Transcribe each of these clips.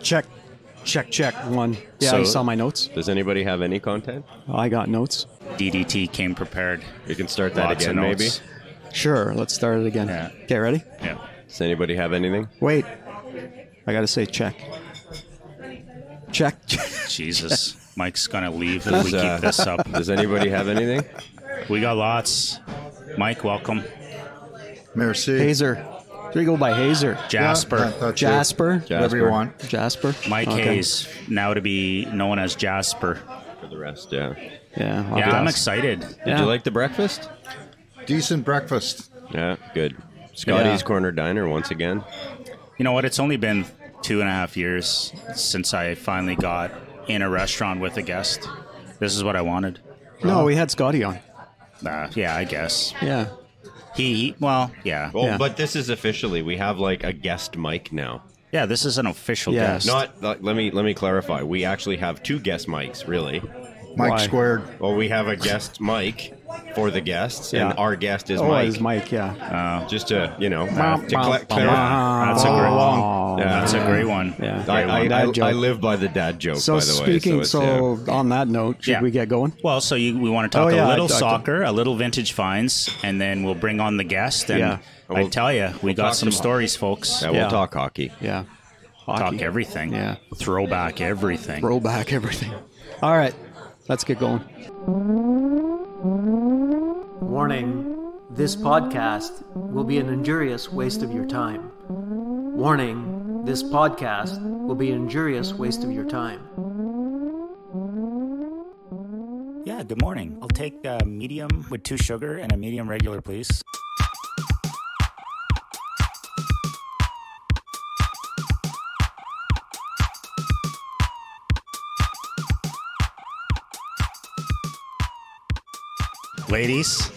Check. One. Yeah, So- you saw my notes. Does anybody have any content? I got notes. DDT came prepared. We can start that Lots again, of maybe. notes. Sure, let's start it again. Yeah. Okay, ready? Yeah. Does anybody have anything? Wait. I gotta say check. Check. Jesus. Mike's going to leave if we keep this up. Does anybody have anything? We got lots. Mike, welcome. Merci. Hazer. There you go by Hazer. Jasper. Yeah, that's it. Jasper. Whatever you want. Jasper. Mike Okay. Hayes, now to be known as Jasper. For the rest, yeah. Yeah. I'll Yeah, I'm pass. excited. Did Yeah. you like the breakfast? Decent breakfast. Yeah, good. Scotty's Yeah. Corner Diner once again. You know what? It's only been 2.5 years since I finally got in a restaurant with a guest. This is what I wanted. No, we had Scotty on. Yeah, I guess. Yeah. Well, yeah. Well, Yeah. but this is officially, we have like a guest mic now. Yeah, this is an official Yeah. guest. Let me clarify. We actually have two guest mics, really. Mike Why? squared. Well, we have a guest mic for the guests, Yeah. and our guest is Oh, Mike. it's Mike, yeah. Just to, to That's clarify. a great Oh, Yeah. That's a great one. Yeah. Great one. Dad joke. I live by the dad joke, So by the way. speaking, it's, on that note, should Yeah. we get going? Well, so we want to talk Oh, yeah, a little I talked soccer, a little vintage finds, and then we'll bring on the guest. And Yeah. I tell you, we got talk some some- stories, folks. yeah, Yeah. we'll talk hockey. Yeah. Talk Hockey. everything. Yeah. Throwback everything. Roll back everything. All right, let's get going. Warning, this podcast will be an injurious waste of your time. Warning, this podcast will be an injurious waste of your time. Yeah, good morning. I'll take a medium with 2 sugar and a medium regular, please. Ladies,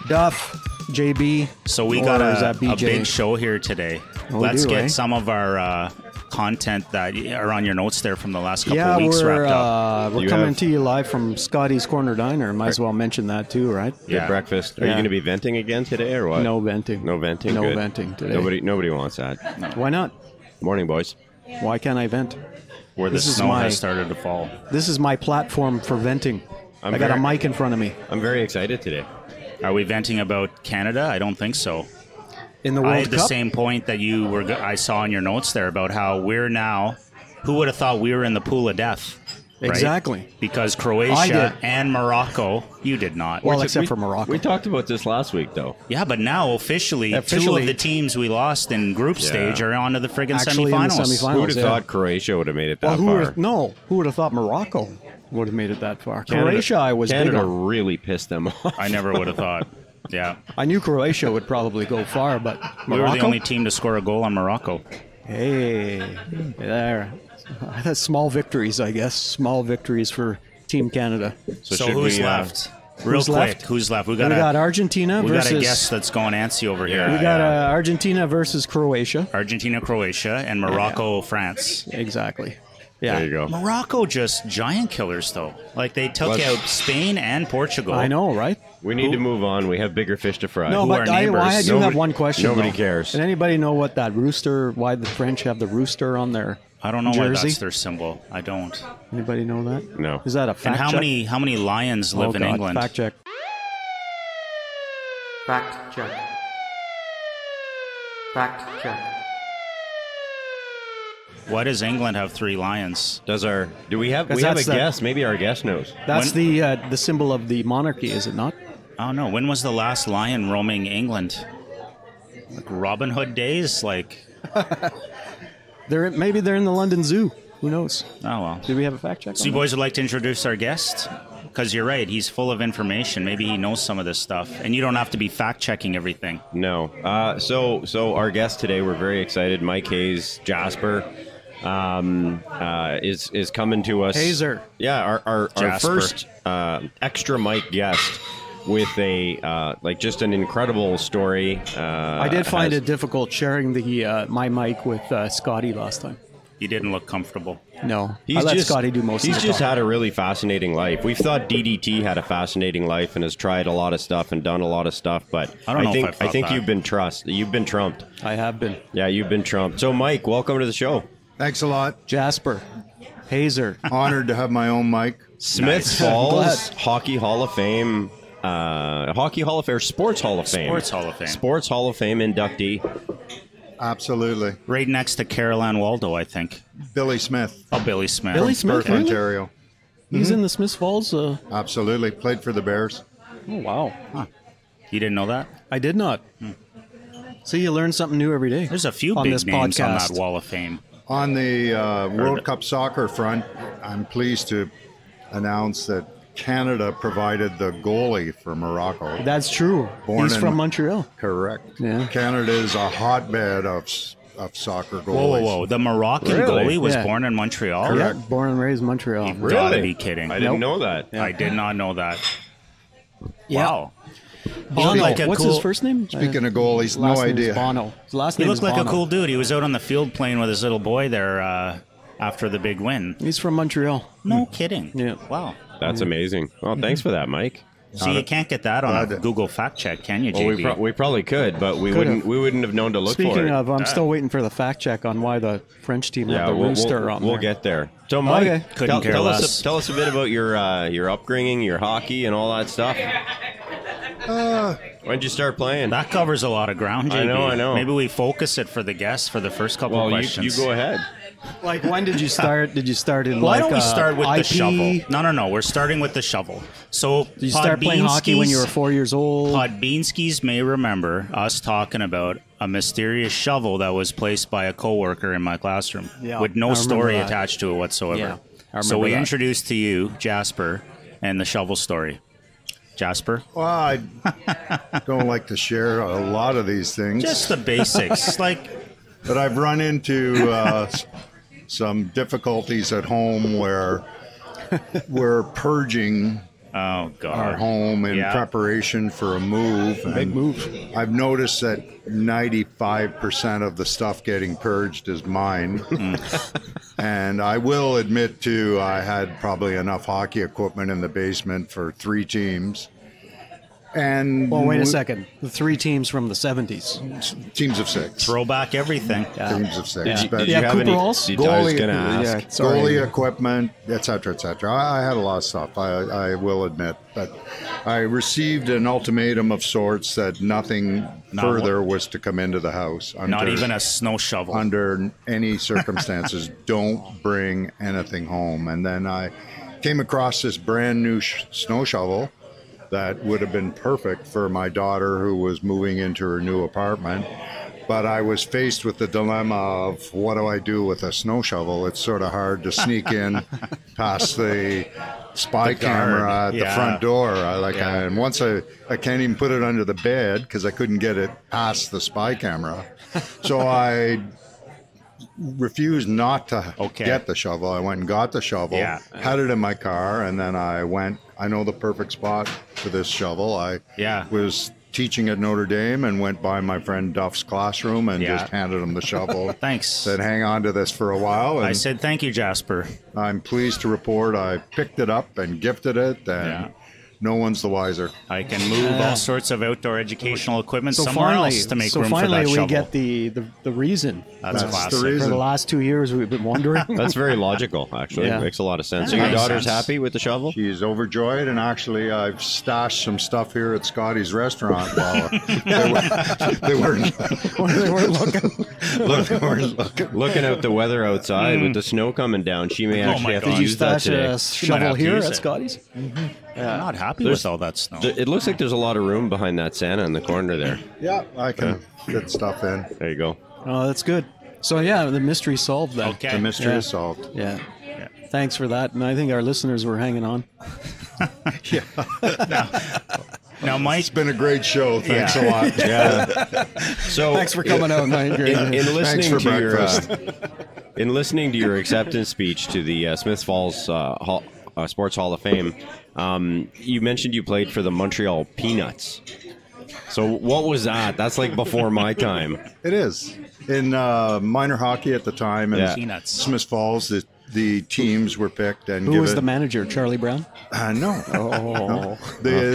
Duff, JB. so we Or got is a that BJ? big show here today. Oh, we Let's do, get eh? some of our content that are on your notes there from the last couple Yeah, of weeks we're wrapped up. we're You coming have- to you live from Scotty's Corner Diner. Might as well mention that too, right? Good Yeah. breakfast. Are you Yeah. going to be venting again today, or what? No venting. No venting? No Good. venting today. Nobody wants that. Why not? Morning, boys. Why can't I vent? Where the This is snow my- has started to fall. This is my platform for venting. I'm I got a very- mic in front of me. I'm very excited today. Are we venting about Canada? I don't think so. In the World I had the Cup? same point that I saw in your notes there about how we're now. Who would have thought we were in the pool of death? Right? Exactly. Because I Croatia did. and Morocco, you did not. Well, except for Morocco. We talked about this last week, though. Yeah, but now officially, 2 Officially- of the teams we lost in group stage are on to the friggin' Actually in the semifinals. semifinals. Who would have yeah. thought Croatia would have made it that Well, far? who would have thought Morocco would have made it that far? Canada- Croatia, I was big Canada on. really pissed them off. I never would have thought. Yeah, I knew Croatia would probably go far, but we were Morocco? the only team to score a goal on Morocco. Hey, there. That's small victories, I guess. Small victories for Team Canada. So should who's we, left? Real who's quick, left? who's left? We got Argentina we got versus. a guest that's going antsy over here. we got Argentina versus Croatia. Argentina, Croatia, and Morocco, France. Exactly. Yeah. There you go. Morocco just giant killers though. Like they took Let's- out Spain and Portugal. I know, right? We need to move on. We have bigger fish to fry. No, Who but are I do neighbors? have Nobody- one question. nobody though. cares. Does anybody know what that rooster? Why the French have the rooster on their I don't know why jersey? that's their symbol. I don't. Anybody know that? No. Is that a fact And how check? many lions live Oh, in God, England? Fact check. Fact check. Fact check. Why does England have 3 lions? Do we have a that's the- guest? Maybe our guest knows. That's the symbol of the monarchy, is it not? I don't know. When was the last lion roaming England? Like Robin Hood days? Like, Maybe they're in the London Zoo. Who knows? oh well. Do we have a fact check? So on you that? boys would like to introduce our guest? Because you're right, he's full of information. Maybe he knows some of this stuff, and you don't have to be fact checking everything. No. So our guest today, we're very excited. Mike Hayes, Jasper, is coming to us. Hazer. Yeah, our Jasper. first extra mic guest with a just an incredible story. I did find it difficult sharing the my mic with Scotty last time. You didn't look comfortable. No, I let Scotty do most of He's the just talking. had a really fascinating life. We've thought DDT had a fascinating life and has tried a lot of stuff and done a lot of stuff, but I don't know if I I thought think that. you've been trumped. I have been. Yeah, you've been trumped. So, Mike, welcome to the show. Thanks a lot. Jasper, Hazer. Honored to have my own mic. Smiths Falls Hockey Hall of Fame. Hockey Hall of Fame, Sports Hall of Fame. Sports Hall of Fame. Sports Hall of Fame inductee. Absolutely. Right next to Carol Ann Waldo, I think. Billy Smith, Oh, Billy Smith. Billy Smith, Perth, really? Ontario. He's in the Smiths Falls. Oh, Absolutely. Played for the Bears. wow. You didn't know that? I did not. See, you learn something new every day. There's a few on big this names podcast. on that wall of fame. On the World Cup soccer front, I'm pleased to announce that Canada provided the goalie for Morocco. That's true. Born He's in- from Montreal. Correct. Yeah. Canada is a hotbed of soccer goalies. Whoa. The Moroccan Really? goalie was Yeah. born in Montreal? Yeah, born and raised in Montreal. You've got to be kidding. I didn't know that. I did not know that. Yeah. Wow. Bono. looked like a What's cool- his first name? Speaking of goalies, last no name is idea. Bono. His last He name looked is like a Bono. cool dude. He was out on the field playing with his little boy there after the big win. He's from Montreal. No kidding. Yeah. Wow. That's amazing. Well, thanks for that, Mike. See, you can't get that on a Glad- Google fact check, can you, Well, JB? we probably could, but we Could've. wouldn't have known to look for Speaking it. of, I'm still waiting for the fact check on why the French team have the rooster on we'll there. get there. So, Mike, Okay. Couldn't care tell less. us a bit about your upbringing, your hockey, and all that stuff. When'd you start playing? That covers a lot of ground, JB. I know. Maybe we focus it for the guests for the first couple of Well, questions. you go ahead. Like, when did you start? Did you start in Why like don't we start with the IP? shovel? No. We're starting with the shovel. So Did you start playing hockey when you were 4 years old? Podbeanskis may remember us talking about a mysterious shovel that was placed by a coworker in my classroom Yeah, with I no remember story that. attached to it whatsoever. Yeah, I So remember we that. introduced to you Jasper and the shovel story. Jasper, Well, I don't like to share a lot of these things, just the basics. but I've run into some difficulties at home where we're purging oh our god, home in Yeah. preparation for a move. Big move. I've noticed that 95% of the stuff getting purged is mine. And I will admit, too, I had probably enough hockey equipment in the basement for 3 teams. And Well, wait a second. The 3 teams from the 70s. teams of 6. throwback everything. Teams of 6. Did you, But did you Yeah, have Cooper any? Halls? I was going to Goalie- ask. Yeah, sorry. goalie equipment, etc., etc. I had a lot of stuff, I will admit. But I received an ultimatum of sorts that nothing further was to come into the house. Not even a snow shovel. Under any circumstances, don't bring anything home. And then I came across this brand new snow shovel that would have been perfect for my daughter who was moving into her new apartment. But I was faced with the dilemma of what do I do with a snow shovel? It's sort of hard to sneak in past the spy camera at the Yeah. front door. And once I can't even put it under the bed because I couldn't get it past the spy camera. So I refused not to get the shovel. I went and got the shovel, had it in my car, and then I know the perfect spot for this shovel. I was teaching at Notre Dame and went by my friend Duff's classroom and just handed him the shovel. Thanks. Said, hang on to this for a while. And I said thank you, Jasper. I'm pleased to report I picked it up and gifted it, and no one's the wiser. I can move all sorts of outdoor educational equipment somewhere finally, else to make room for finally that we shovel. get the reason. That's classic. the For reason. the last 2 years, we've been wondering. That's very logical, actually. Yeah. It makes a lot of sense. So That your makes daughter's sense. happy with the shovel? She's overjoyed, and actually I've stashed some stuff here at Scotty's restaurant while they weren't They weren't looking. Looking out the weather outside with the snow coming down, she may actually my have God. to Did you use that stash today. a might shovel have to here use at it. Scotty's? I'm not happy with all that snow. It looks like there's a lot of room behind that Santa in the corner there. Yeah, I can fit stuff in. There you go. Oh, that's good. So yeah, the mystery solved then. Okay. The mystery is solved. Yeah. Thanks for that. And I think our listeners were hanging on. Now, Mike, It's been a great show. Thanks a lot. Yeah. So Thanks for coming out, Mike. in listening for to your breakfast. in listening to your acceptance speech to the Smiths Falls Sports Hall of Fame, you mentioned you played for the Montreal Peanuts. So what was that? That's like before my time. It is. In minor hockey at the time in Peanuts. Smiths Falls, the teams were picked and Who was the manager? Charlie Brown? No. Oh. No.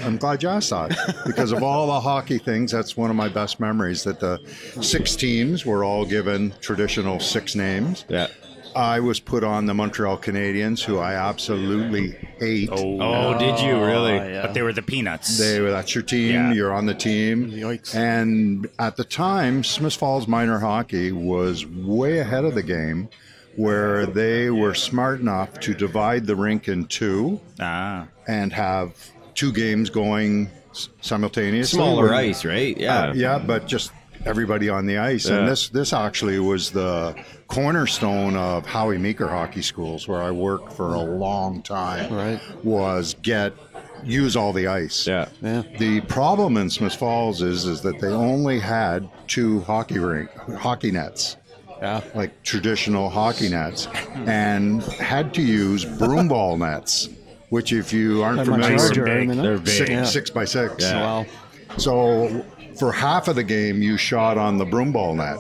I'm glad you asked that, because of all the hockey things, that's one of my best memories, that the 6 teams were all given traditional 6 names. Yeah. I was put on the Montreal Canadiens, who I absolutely hate. Oh, did you really? Yeah. But they were the Peanuts. That's your team. Yeah. You're on the team. Yikes. And at the time, Smiths Falls minor hockey was way ahead of the game, where they were smart enough to divide the rink in 2 and have 2 games going simultaneously. Smaller ice, right? Yeah. Yeah, but just everybody on the ice. Yeah. And this actually was the cornerstone of Howie Meeker Hockey Schools, where I worked for a long time. Right. Was use all the ice. Yeah. Yeah. The problem in Smiths Falls is that they only had 2 hockey nets. Yeah. Like traditional hockey nets, and had to use broomball nets, which, if you aren't They're much familiar, larger, big. aren't they? They're big. Yeah. 6 by 6. Yeah. Wow. So for half of the game, you shot on the broomball net.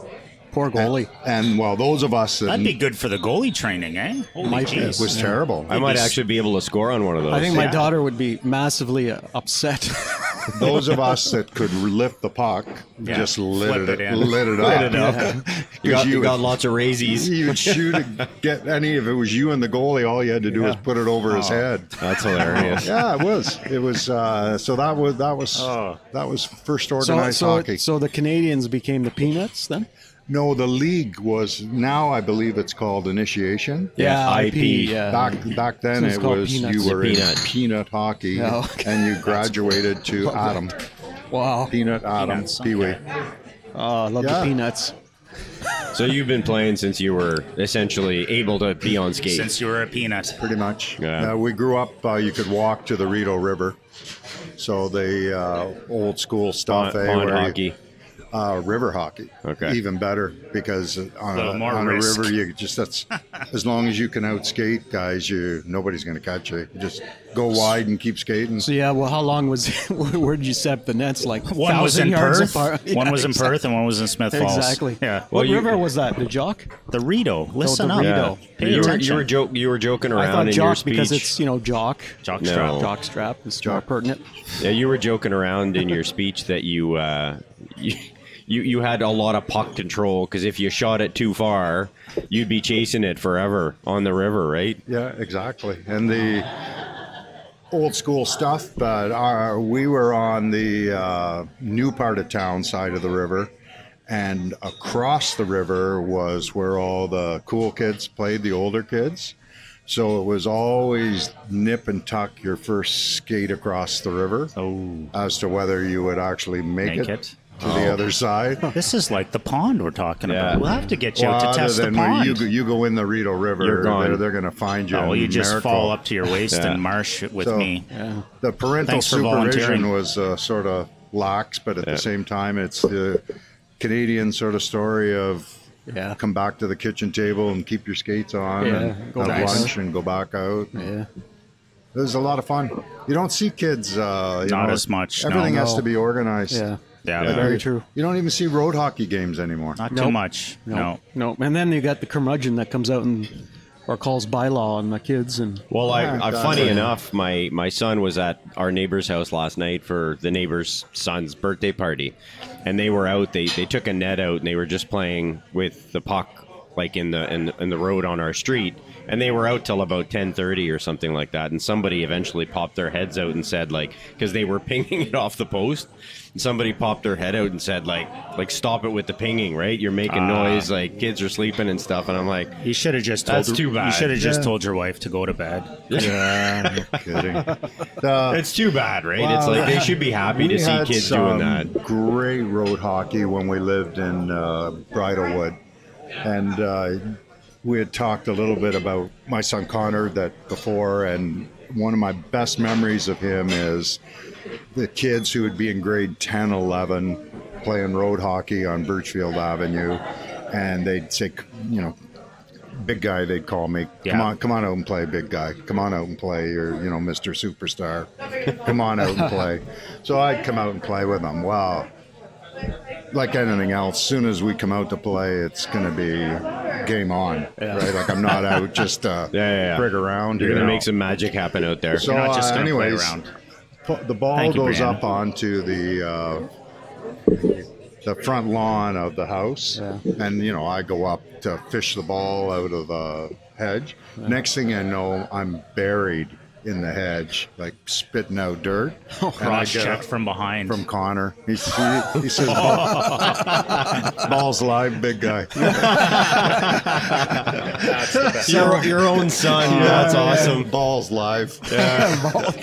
Poor goalie. And well, those of us that That'd be good for the goalie training, eh? Holy Might be. jeez. it was terrible. I might actually be able to score on one of those. I think my daughter would be massively upset. Those of us that could lift the puck just lit Flip it it in. lit it up. you got lots of raisies. You would shoot get any. If it was you and the goalie, all you had to do was put it over his head. That's hilarious. Yeah, it was. It was. So that was first organized hockey. So the Canadians became the Peanuts then? No, the league was now. I believe it's called Initiation. Yeah, IP. IP. Yeah. Back then, So it's it called was Peanuts. you were Peanut. in peanut hockey, Oh, okay. and you graduated to Atom. Wow. Peanut Atom Peanuts, Pee Wee. Oh, I love Yeah. the Peanuts. So you've been playing since you were essentially able to be on skates. Since you were a peanut. Pretty much. Yeah. We grew up. You could walk to the Rideau River, so the old school stuff. Pond hockey. River hockey. Okay. Even better, because on Little more a risk. river, that's as long as you can outskate guys, nobody's going to catch you. You just go wide and keep skating. So yeah, well, how long was? Where did you set up the nets? Like One was 1,000 in yards Perth. apart? One Yeah, was in exactly. Perth, and one was in Smith Falls. Exactly. Yeah. What Well, river was that? The Jock? The Rideau. Listen the up. Rideau. Pay You attention. were joking I around thought in your Jock speech. because it's Jock. Jock No. strap. Jock strap is more pertinent. Yeah, you were joking around in your speech that you had a lot of puck control, because if you shot it too far, you'd be chasing it forever on the river, right? Yeah, exactly. And the old school stuff, but we were on the new part of town side of the river, and across the river was where all the cool kids played, the older kids. So it was always nip and tuck your first skate across the river as to whether you would actually make it to the other side. This is like the pond we're talking Yeah. about. We'll have to get you out Well, to test other the than pond. you go in the Rideau River, You're gone. they're going to find you. Oh, in you just Miracle. fall up to your waist Yeah. and marsh with So- me. The parental Thanks for supervision volunteering. was sort of lax, but at the same time, it's the Canadian sort of story of Yeah. come back to the kitchen table and keep your skates on Yeah, and go have back. lunch and go back out. Yeah. It was a lot of fun. You don't see kids. Not as much, no. Everything has No. to be organized. Yeah. Yeah. Very true. You don't even see road hockey games anymore. Not Nope. too much. No. No. And then you got the curmudgeon that comes out or calls bylaw on the kids and Well, Yeah, funny exactly. enough, my son was at our neighbor's house last night for the neighbor's son's birthday party, and they were out. They took a net out and they were just playing with the puck, like in the road on our street, and they were out till about 10:30 or something like that. And somebody eventually popped their heads out and said, like, because they were pinging it off the post. And somebody popped their head out and said, like stop it with the pinging, right? You're making noise, like kids are sleeping and stuff. And I'm like, You should have just told That's too bad. You should have just told your wife to go to bed. Yeah, no kidding. it's too bad, right? It's like they should be happy to We see had kids doing some that. Great road hockey when we lived in Bridlewood, and we had talked a little bit about my son Connor that before, and one of my best memories of him is the kids who would be in grade 10, 11 playing road hockey on Birchfield Avenue, and they'd say, big guy, they'd call me. Come on out and play, big guy. Come on out and play, or Mr. Superstar. Come on out and play. So I'd come out and play with them. Wow. Like anything else, soon as we come out to play, it's going to be game on, right? Like I'm not out just frig around. You're gonna make some magic happen out there. So, You're not just gonna play anyways, around. the ball Thank you, goes Brianna. up onto the front lawn of the house, and I go up to fish the ball out of the hedge. Next thing I know, I'm buried in the hedge, like spitting out dirt. And I Cross get check up from behind. from Connor. He says, "Balls live, big guy." Your own son. That's awesome. Balls live.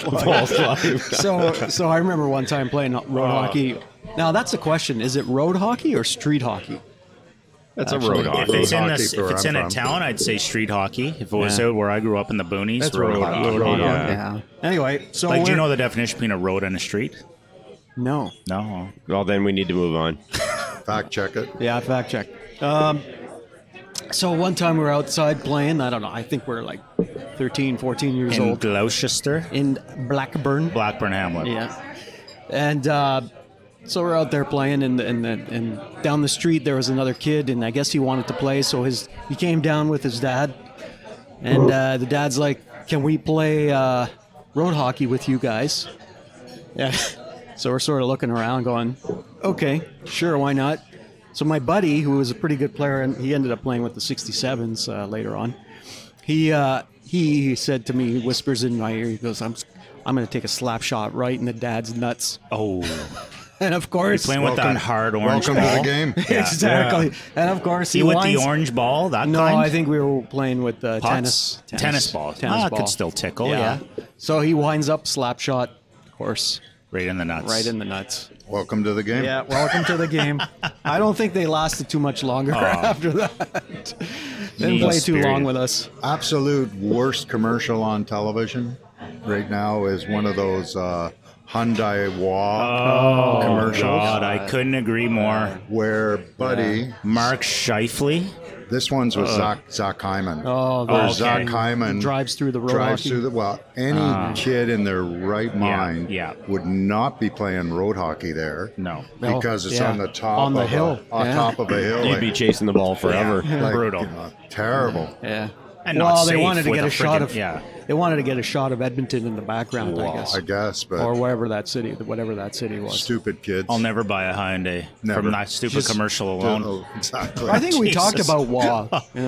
Balls live. So I remember one time playing road hockey. Now that's the question: is it road hockey or street hockey? That's a road If hockey. it's in hockey if where it's I'm in a from. town, I'd say street hockey. If it was out where I grew up in the boonies, That's road hockey. Yeah. Anyway, so Like, do you we're- know the definition between a road and a street? No. No. Well, then we need to move on. Fact check it. Yeah, fact check. So one time we were outside playing. I don't know. I think we're like 13, 14 years In old Gloucester, in Blackburn. Blackburn Hamlet. Yeah. And so we're out there playing, and down the street there was another kid, and I guess he wanted to play, so he came down with his dad, and the dad's like, "Can we play road hockey with you guys?" Yeah. So we're sort of looking around, going, "Okay, sure, why not?" So my buddy, who was a pretty good player, and he ended up playing with the 67s later on. He said to me, he whispers in my ear, he goes, "I'm going to take a slap shot right in the dad's nuts." Oh, And of course, playing with that hard orange Welcome ball. to the game. exactly. And of course, See, he with winds. the orange ball, that No, kind? I think we were playing with Putts? Tennis ball. Tennis ball. Could still tickle, yeah. So he winds up, slap shot, of course, Right in the nuts. right in the nuts. Welcome to the game. Yeah, welcome to the game. I don't think they lasted too much longer after that. Didn't play too Mean-spirited. long with us. Absolute worst commercial on television right now is one of those Hyundai Wah commercials God, I couldn't agree more. where Buddy, Mark Scheifele. this one's with Zach Hyman. Oh, where okay. Zach Hyman drives through the road drives hockey. through the any kid in their right mind yeah. would not be playing road hockey there. No. No, Because it's yeah. on the top On the of hill. on Yeah. top of a hill. You'd be chasing the ball forever. Brutal. Terrible. Yeah. And well, not they safe wanted to with get a shot friggin- of. yeah. They wanted to get a shot of Edmonton in the background, I guess, I guess, but or whatever that city was. stupid kids. I'll never buy a Hyundai Never. from that stupid Just- commercial alone. Oh, exactly. I think we Jesus. talked about Wah. I we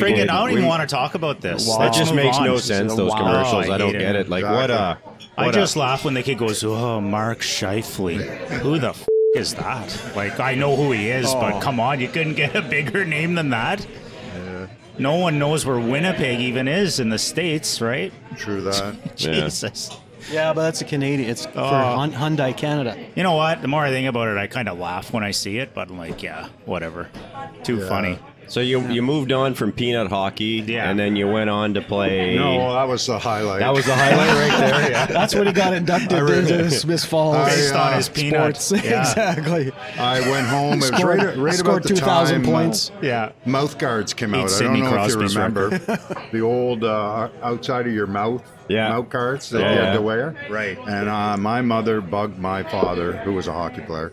friggin' did. I don't even We- want to talk about this. Wow. That Let's just move makes on. no sense, those Wow. commercials. I I don't hate get it. it. Like, Exactly. I just laugh when the kid goes, "Oh, Mark Scheifele. Who the is that?" Like, I know who he is, but come on, you couldn't get a bigger name than that. No one knows where Winnipeg even is in the States, right? True that. Yeah. Jesus. Yeah, but that's a Canadian. It's for Hyundai Canada. You know what? The more I think about it, I kind of laugh when I see it, but I'm like, yeah, whatever. Too funny. So you moved on from peanut hockey, Yeah. and then you went on to play. No, that was the highlight. That was the highlight right there. Yeah. That's when he got inducted into Smith Falls. Based on his peanuts. Sports. Yeah. Exactly. I went home. It was Scored, right about scored the 2,000 time points. Yeah. mouth guards came Beat out. Sidney I don't know if you Crosby's remember the old outside of your mouth mouth guards that you had to wear. Right. And my mother bugged my father, who was a hockey player,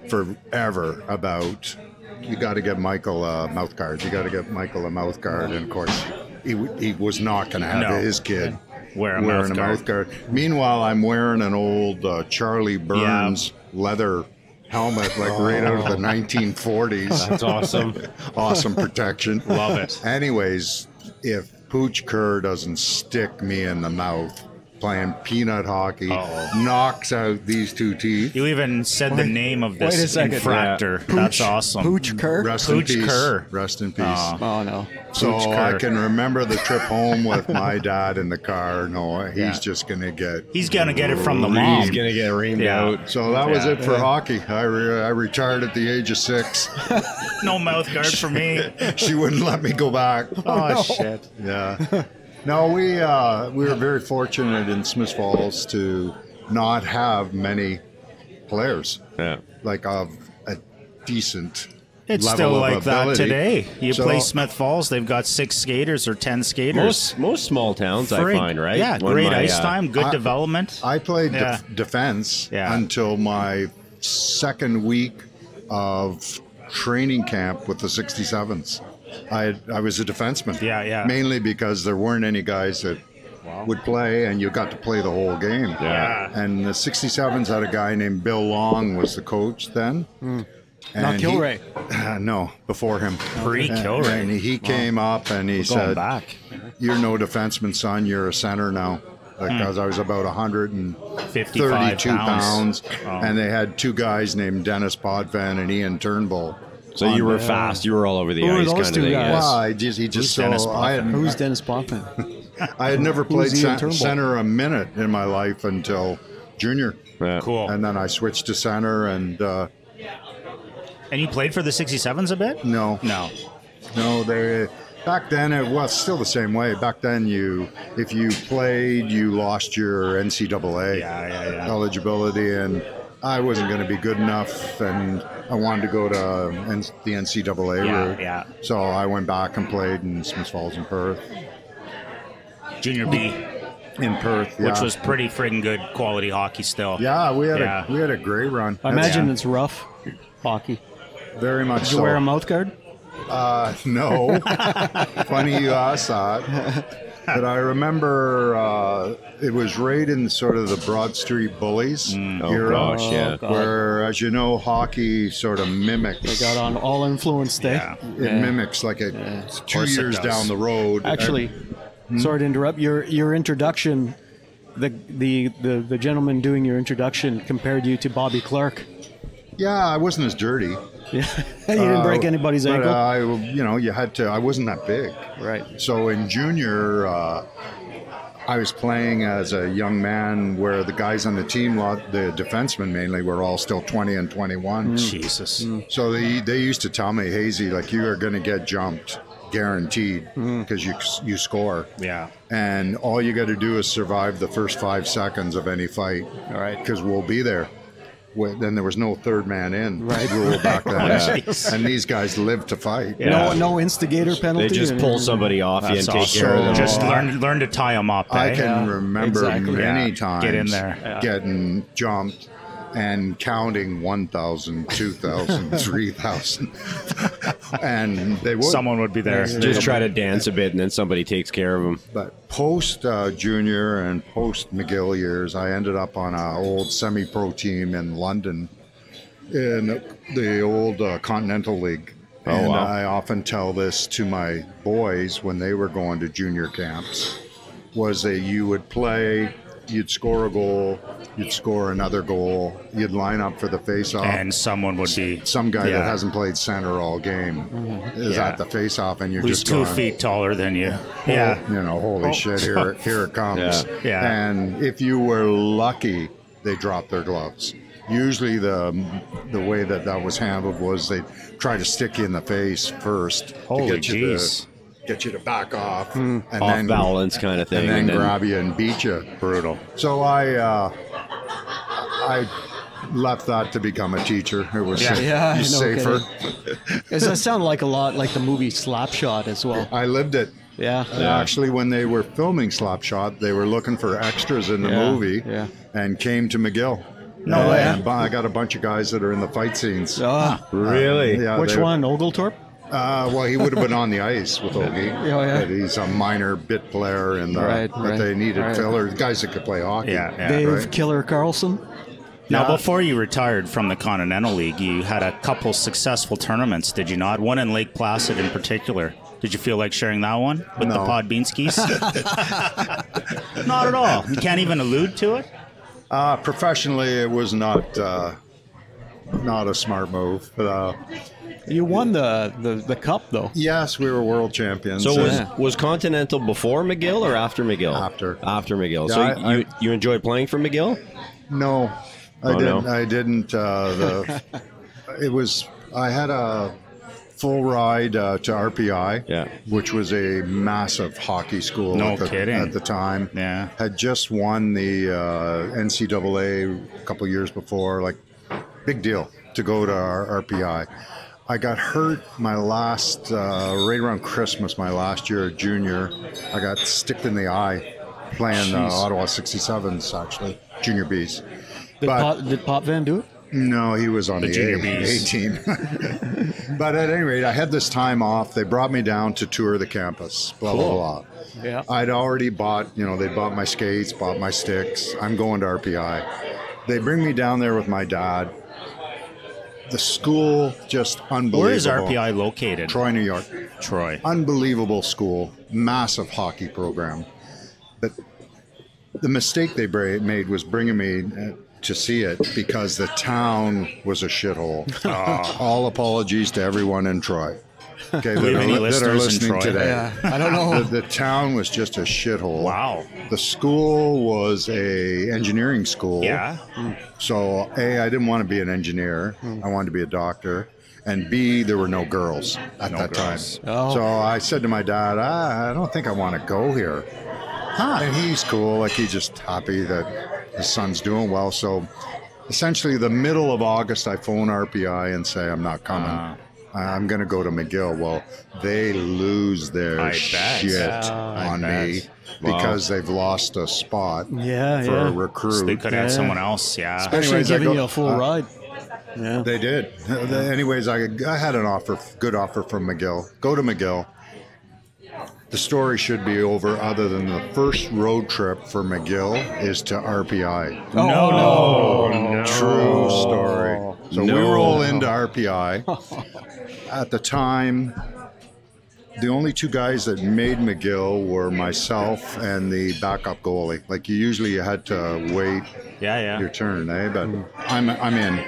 forever about, you got to get Michael mouth guards. You got to get Michael a mouth guard. And of course, he was not going to have No. his kid Wear a wearing mouth a mouth guard. Meanwhile, I'm wearing an old Charlie Burns leather helmet, like right out of the 1940s. That's awesome. Awesome protection. Love it. Anyways, if Pooch Kerr doesn't stick me in the mouth playing peanut hockey, knocks out these two teeth. You even said the name of wait a this second. infractor. That's awesome. Pooch Kerr? Rest Pooch in peace. Kerr. Rest in peace. Oh, no. So Pooch I Kerr. can remember the trip home with my dad in the car. No, he's just going to get... He's going to get it from the mom. He's gonna get reamed Yeah. out. So that was it for hockey. I retired at the age of 6. No mouth guard for me. She wouldn't let me go back. Oh, shit. Yeah. No, we were very fortunate in Smith Falls to not have many players, Yeah. like of a decent It's level still of like that ability. today. You So- play Smith Falls, they've got 6 skaters or 10 skaters. Most small towns, I Frig- find, right? Yeah, When great my, ice time, good development. I played Yeah. defense Yeah. until my second week of training camp with the 67s. I was a defenseman. Yeah. Mainly because there weren't any guys that would play, and you got to play the whole game. Yeah. And the 67s had a guy named Bill Long was the coach then. Not Kilray. No, before him. Pre-Kilray. And he came up and he Going said, back. "You're no defenseman, son. You're a center now." Because I was about 132 pounds. And they had two guys named Dennis Potvin and Ian Turnbull. So you were fast. You were all over the Who were ice, those kind of two thing. guys? Well, he just Dennis saw. Who's Dennis Potvin? I had never played Ian Turnbull? center a minute in my life until junior. Yeah. Cool. And then I switched to center, and And you played for the 67s a bit? no, they back then it was still the same way. Back then, if you played, you lost your NCAA eligibility, and I wasn't going to be good enough, and I wanted to go to the NCAA route. Yeah. So I went back and played in Smiths Falls and Perth. Junior B, In Perth, which was pretty friggin' good quality hockey still. yeah, we had a great run. I imagine it's rough hockey. Very much. Did you wear a mouth guard? No. Funny you asked that. But I remember it was right in sort of the Broad Street Bullies era. Gosh, yeah. Where, as you know, hockey sort of mimics. They got on all influence day. It mimics like it's 2 years down the road. Actually, sorry to interrupt. Your introduction, the gentleman doing your introduction compared you to Bobby Clark. Yeah, I wasn't as dirty. Yeah, you didn't break anybody's But ankle. you had to. I wasn't that big. Right. So in junior, I was playing as a young man where the guys on the team, the defensemen mainly, were all still 20 and 21. Jesus. So they used to tell me, Hazy, like, you are going to get jumped, guaranteed, because you score. Yeah. And all you got to do is survive the first 5 seconds of any fight. All right. Because we'll be there. Then there was no third man in. Right. Rule back then. Jeez. And these guys lived to fight. Yeah. No instigator penalty. They just pull somebody off you and That's take awesome. care of them. Just learn to tie them up. I eh? can remember many times Get in there. getting jumped and counting 1,000, 2,000, 3,000. And they would. Someone would be there. Just try to dance a bit, and then somebody takes care of them. But post junior and post McGill years, I ended up on an old semi-pro team in London in the old Continental League. And wow. I often tell this to my boys when they were going to junior camps, was that you would play, you'd score a goal, you'd score another goal, you'd line up for the face-off. And someone would be... Some guy that hasn't played center all game is at the face-off, and you're Who's just 2 going, feet taller than you. Yeah. you know, holy shit, here it comes. Yeah. And if you were lucky, they dropped their gloves. Usually the way that was handled was they try to stick you in the face first Holy to get you to back off, and Off then balance kind of thing. and then grab you and beat you. Brutal. So I left that to become a teacher. It was no safer. Does that sound like a lot like the movie Slapshot as well? I lived it. Yeah. Actually, when they were filming Slapshot, they were looking for extras in the movie and came to McGill. No way. And I got a bunch of guys that are in the fight scenes. Really? Yeah, Which one? Oglethorpe? Well, he would have been on the ice with Ogie. But he's a minor bit player, and but they needed filler guys that could play hockey. Dave Killer Carlson? Now, before you retired from the Continental League, you had a couple successful tournaments, did you not? One in Lake Placid in particular. Did you feel like sharing that one with the Podbeanskis? Not at all. You can't even allude to it? Professionally, it was not a smart move. But, You won the cup, though. yes, we were world champions. So was Continental before McGill or after McGill? After McGill. Yeah, So you enjoyed playing for McGill? No, I didn't. no? I didn't. I had a full ride to RPI, which was a massive hockey school at the time. Yeah. Had just won the NCAA a couple years before, like, big deal to go to our RPI. I got hurt my last, right around Christmas, my last year at junior. I got sticked in the eye playing Ottawa 67s, actually, junior Bs. Did Pop Van do it? No, he was on the junior A Bs. team. But at any rate, I had this time off. They brought me down to tour the campus, blah, blah, blah. Yeah. I'd already bought, they bought my skates, bought my sticks. I'm going to RPI. They bring me down there with my dad. The school, just unbelievable. Where is RPI located? Troy, New York. Troy. Unbelievable school. Massive hockey program. But the mistake they made was bringing me to see it because the town was a shithole. All apologies to everyone in Troy. Okay, Do we have any that are listeners in listening Troy? today. Yeah, I don't know. The town was just a shithole. Wow. The school was a engineering school. Yeah. So A, I didn't want to be an engineer. I wanted to be a doctor. And B, there were no girls at that girls. time. Oh. So I said to my dad, I don't think I want to go here. And he's cool. Like, he's just happy that his son's doing well. So essentially the middle of August, I phone RPI and say, I'm not coming. I'm going to go to McGill. Well, they lose their shit on me because they've lost a spot for a recruit. So they could have someone else, Especially Anyways, giving you a full ride. Yeah. They did. Anyways, I had an good offer from McGill. Go to McGill. The story should be over other than the first road trip for McGill is to RPI. No. True story. So we roll into RPI. At the time, the only two guys that made McGill were myself and the backup goalie. Like, you had to wait your turn, But I'm in,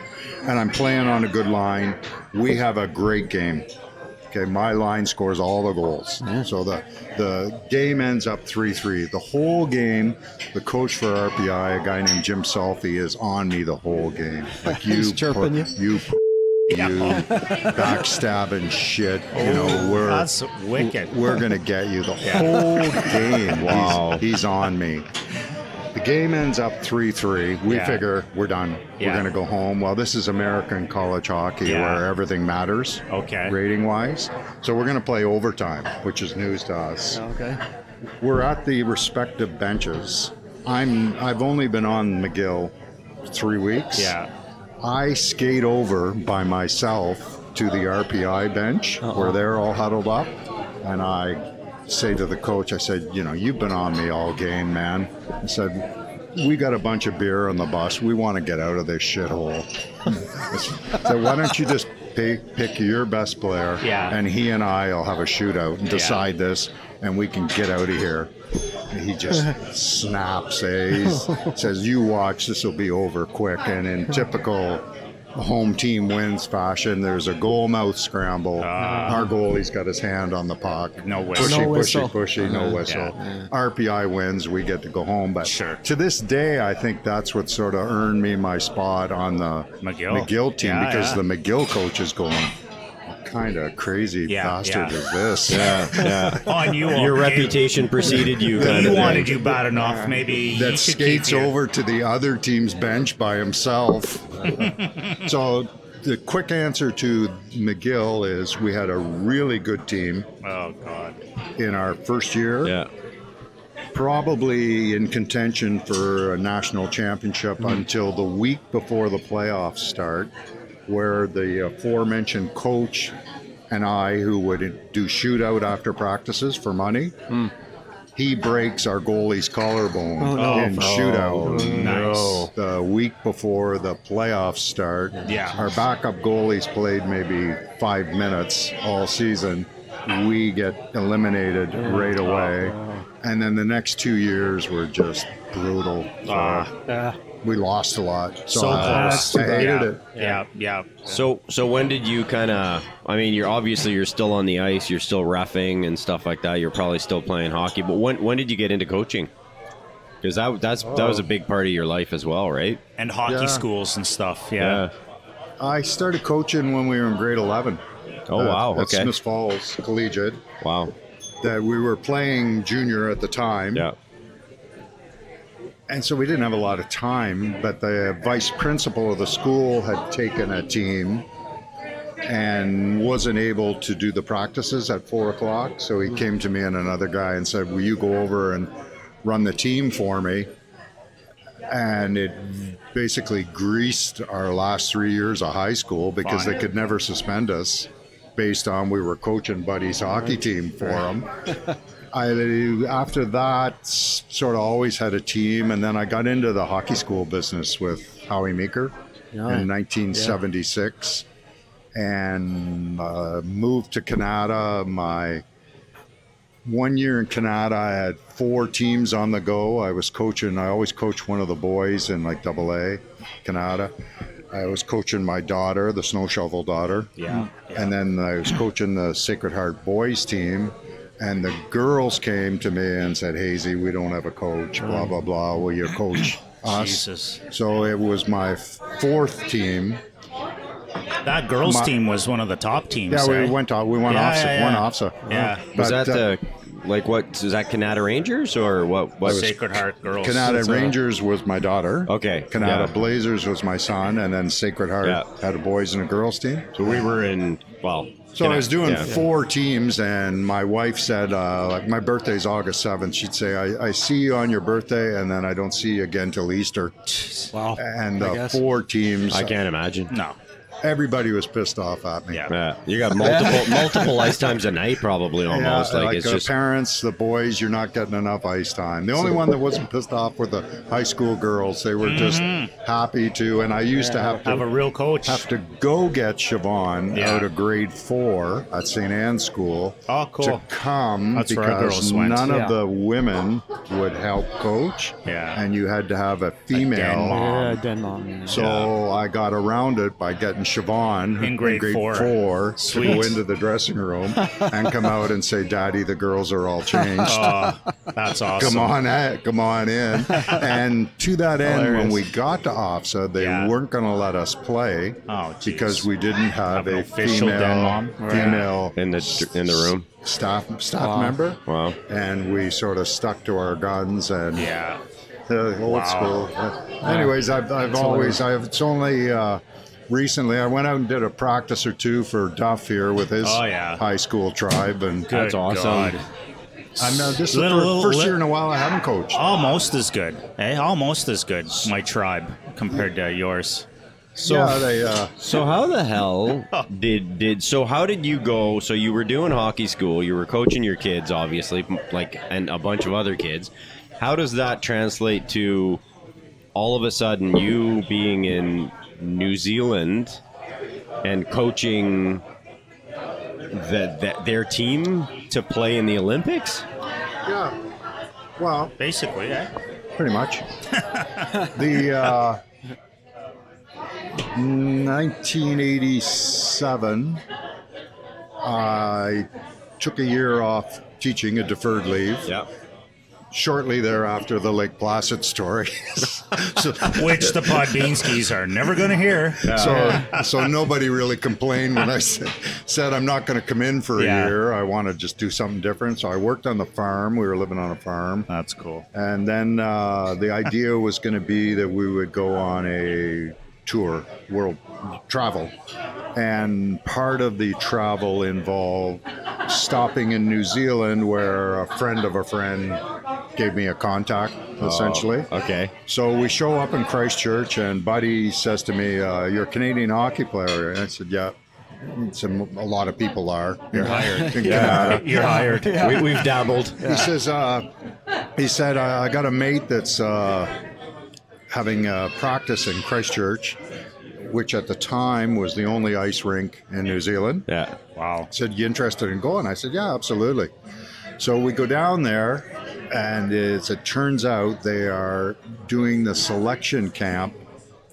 and I'm playing on a good line. We have a great game. Okay, my line scores all the goals. So the game ends up 3-3. The whole game, the coach for RPI, a guy named Jim Salfi, is on me the whole game. Like, He's chirping you. You backstabbing shit. That's wicked. We're gonna get you the whole game. Wow, he's on me. The game ends up 3-3. We figure we're done. We're going to go home. Well, this is American college hockey where everything matters, rating-wise. So we're going to play overtime, which is news to us. Okay. We're at the respective benches. I've only been on McGill 3 weeks. Yeah. I skate over by myself to the RPI bench where they're all huddled up, and I say to the coach, I said, you've been on me all game, man. I said, we got a bunch of beer on the bus. We want to get out of this shithole. So why don't you just pick your best player, and he and I will have a shootout and decide this, and we can get out of here. And he just snaps. He says, you watch, this will be over quick. And in typical home team wins fashion, there's a goal mouth scramble. Our goalie's got his hand on the puck. No whistle. Pushy, no whistle. RPI wins, we get to go home. But to this day, I think that's what sort of earned me my spot on the McGill team, because the McGill coach is going, what kind of crazy bastard is this? On you, your reputation preceded you. He wanted you bad enough. Maybe that skates over to the other team's bench by himself. So the quick answer to McGill is we had a really good team. Oh God! In our first year. Yeah. Probably in contention for a national championship until the week before the playoffs start, where the aforementioned coach and I, who would do shootout after practices for money, he breaks our goalie's collarbone in shootout. Nice. The week before the playoffs start, our backup goalies played maybe 5 minutes all season. We get eliminated right away. And then the next 2 years were just brutal. We lost a lot. So close. I hated it. Yeah. So when did you kind of? I mean, you're still on the ice. You're still reffing and stuff like that. You're probably still playing hockey. But when did you get into coaching? Because that was a big part of your life as well, right? And hockey schools and stuff. Yeah. I started coaching when we were in grade 11. Oh wow! At Smith Falls Collegiate. Wow. That we were playing junior at the time. Yeah. And so we didn't have a lot of time, but the vice principal of the school had taken a team and wasn't able to do the practices at 4 o'clock. So he came to me and another guy and said, will you go over and run the team for me? And it basically greased our last 3 years of high school because they could never suspend us based on we were coaching Buddy's hockey team for them. After that, sort of always had a team, and then I got into the hockey school business with Howie Meeker in 1976 and moved to Canada. My 1 year in Canada, I had 4 teams on the go. I was coaching, I always coach one of the boys in like AA, Canada. I was coaching my daughter, the snow shovel daughter. And then I was coaching the Sacred Heart boys team. And the girls came to me and said, Hazy, we don't have a coach, blah, blah, blah. Will you coach us? Jesus. So it was my 4th team. That girls' team was one of the top teams. Yeah, we went off. Yeah. Was that what is that Canada Rangers or what? What Sacred Heart girls? Canada Rangers was my daughter. Okay. Canada Blazers was my son, and then Sacred Heart had a boys and a girls team. So we were in So I was doing 4 teams, and my wife said, my birthday's August 7th. She'd say, I see you on your birthday, and then I don't see you again till Easter. Wow. And 4 teams. I can't imagine. No. Everybody was pissed off at me. Yeah. You got multiple ice times a night, probably almost. Yeah, like it's just parents, the boys, you're not getting enough ice time. The only one that wasn't pissed off were the high school girls. They were just happy to, and I used to have a real coach. Have to go get Siobhan out of grade 4 at St. Anne's School to come because none of the women would help coach. And you had to have a female. Den mom. So I got around it by getting Siobhan in grade 4 to go into the dressing room and come out and say, Daddy, the girls are all changed. That's awesome. Come on in. And to that end, when we got to OFSA, they weren't going to let us play because we didn't have a female in the room staff member. Wow. And we sort of stuck to our guns and old school. Anyways, it's only recently I went out and did a practice or 2 for Duff here with his high school tribe, and that's awesome. This is the first year in a while I haven't coached. Almost as good, almost as good. My tribe compared to yours. So so how the hell how did you go? So you were doing hockey school, you were coaching your kids, obviously, and a bunch of other kids. How does that translate to all of a sudden you being in New Zealand and coaching their team to play in the Olympics? Yeah. Well, basically, pretty much. The 1987, I took a year off teaching, a deferred leave. Yeah. Shortly thereafter, the Lake Placid story. Which the Podbeanskis are never going to hear. So nobody really complained when I said I'm not going to come in for a year. I want to just do something different. So I worked on the farm. We were living on a farm. That's cool. And then the idea was going to be that we would go on a tour, world travel. And part of the travel involved stopping in New Zealand where a friend of a friend gave me a contact, essentially. Okay. So we show up in Christchurch, and Buddy says to me, you're a Canadian hockey player. And I said, yeah. A lot of people are. You're hired. You're hired. Yeah. We've dabbled. He says, he said, I got a mate that's having practice in Christchurch, which at the time was the only ice rink in New Zealand. Yeah. Wow. Said, you interested in going? I said, yeah, absolutely. So we go down there, and as it turns out, they are doing the selection camp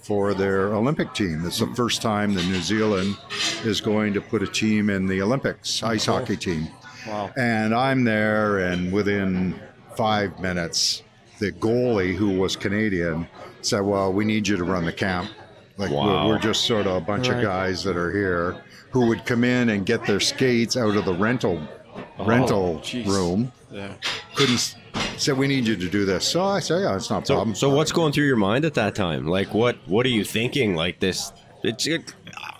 for their Olympic team. It's the first time that New Zealand is going to put a team in the Olympics, ice hockey team. Wow. And I'm there, and within 5 minutes, the goalie, who was Canadian, said, well, we need you to run the camp. Like, we're just sort of a bunch of guys that are here who would come in and get their skates out of the rental room. Yeah. Said, we need you to do this. So I said, yeah, it's not a problem. So what's going through your mind at that time? Like, what are you thinking? Like this, it's an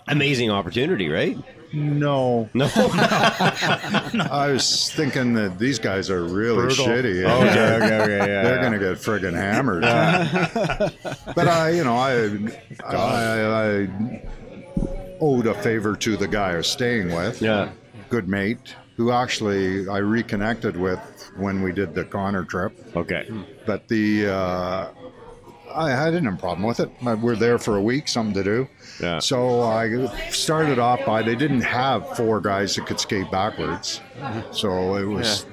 amazing opportunity, right? No. I was thinking that these guys are really shitty. Oh, okay, They're going to get friggin' hammered. But I owed a favor to the guy I was staying with. Yeah. Good mate, who actually I reconnected with when we did the Connor trip. Okay. But I didn't have a problem with it. We're there for a week, something to do. Yeah. So I started off by, they didn't have 4 guys that could skate backwards. So it was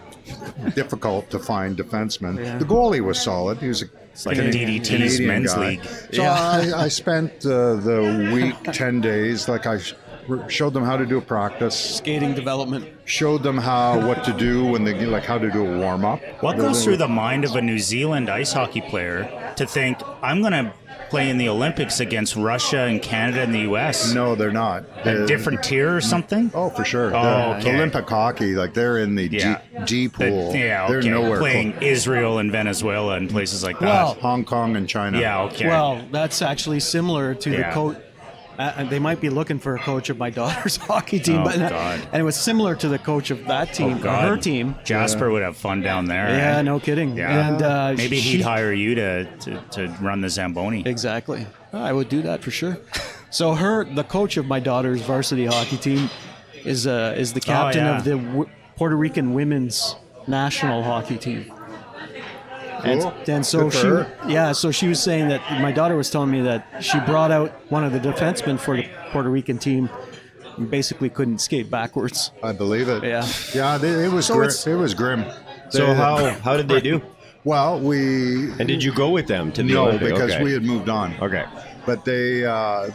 difficult to find defensemen. Yeah. The goalie was solid. He was It's like a DDT's Canadian men's guy. league. So I spent the week, 10 days, like I showed them how to do a practice, Skating development. showed them what to do when they, like how to do a warm up. What goes through the mind of a New Zealand ice hockey player to think, I'm going to play in the Olympics against Russia and Canada and the U.S.? No, they're not. A different tier or something? Oh, for sure. Oh, The okay. Olympic hockey, like they're in the G pool. They're nowhere Playing close. Israel and Venezuela and places like that. Well, Hong Kong and China. yeah, okay. Well, that's actually similar to the Yeah. coach. They might be looking for a coach of my daughter's hockey team, Oh, but God. And it was similar to the coach of that team, or God. her team. Jasper would have fun down there. Yeah, eh? no kidding. Yeah. And Maybe he'd hire you to run the Zamboni. Exactly. I would do that for sure. So the coach of my daughter's varsity hockey team is the captain yeah. of the Puerto Rican women's national hockey team. Cool. And so Good for her. so she was saying that my daughter was telling me that she brought out one of the defensemen for the Puerto Rican team and basically couldn't skate backwards. I believe it. Yeah. Yeah, it was So it's- it was grim. So how did they do? Well, we And did you go with them to the no Olympic? because Okay. we had moved on. Okay. But they, I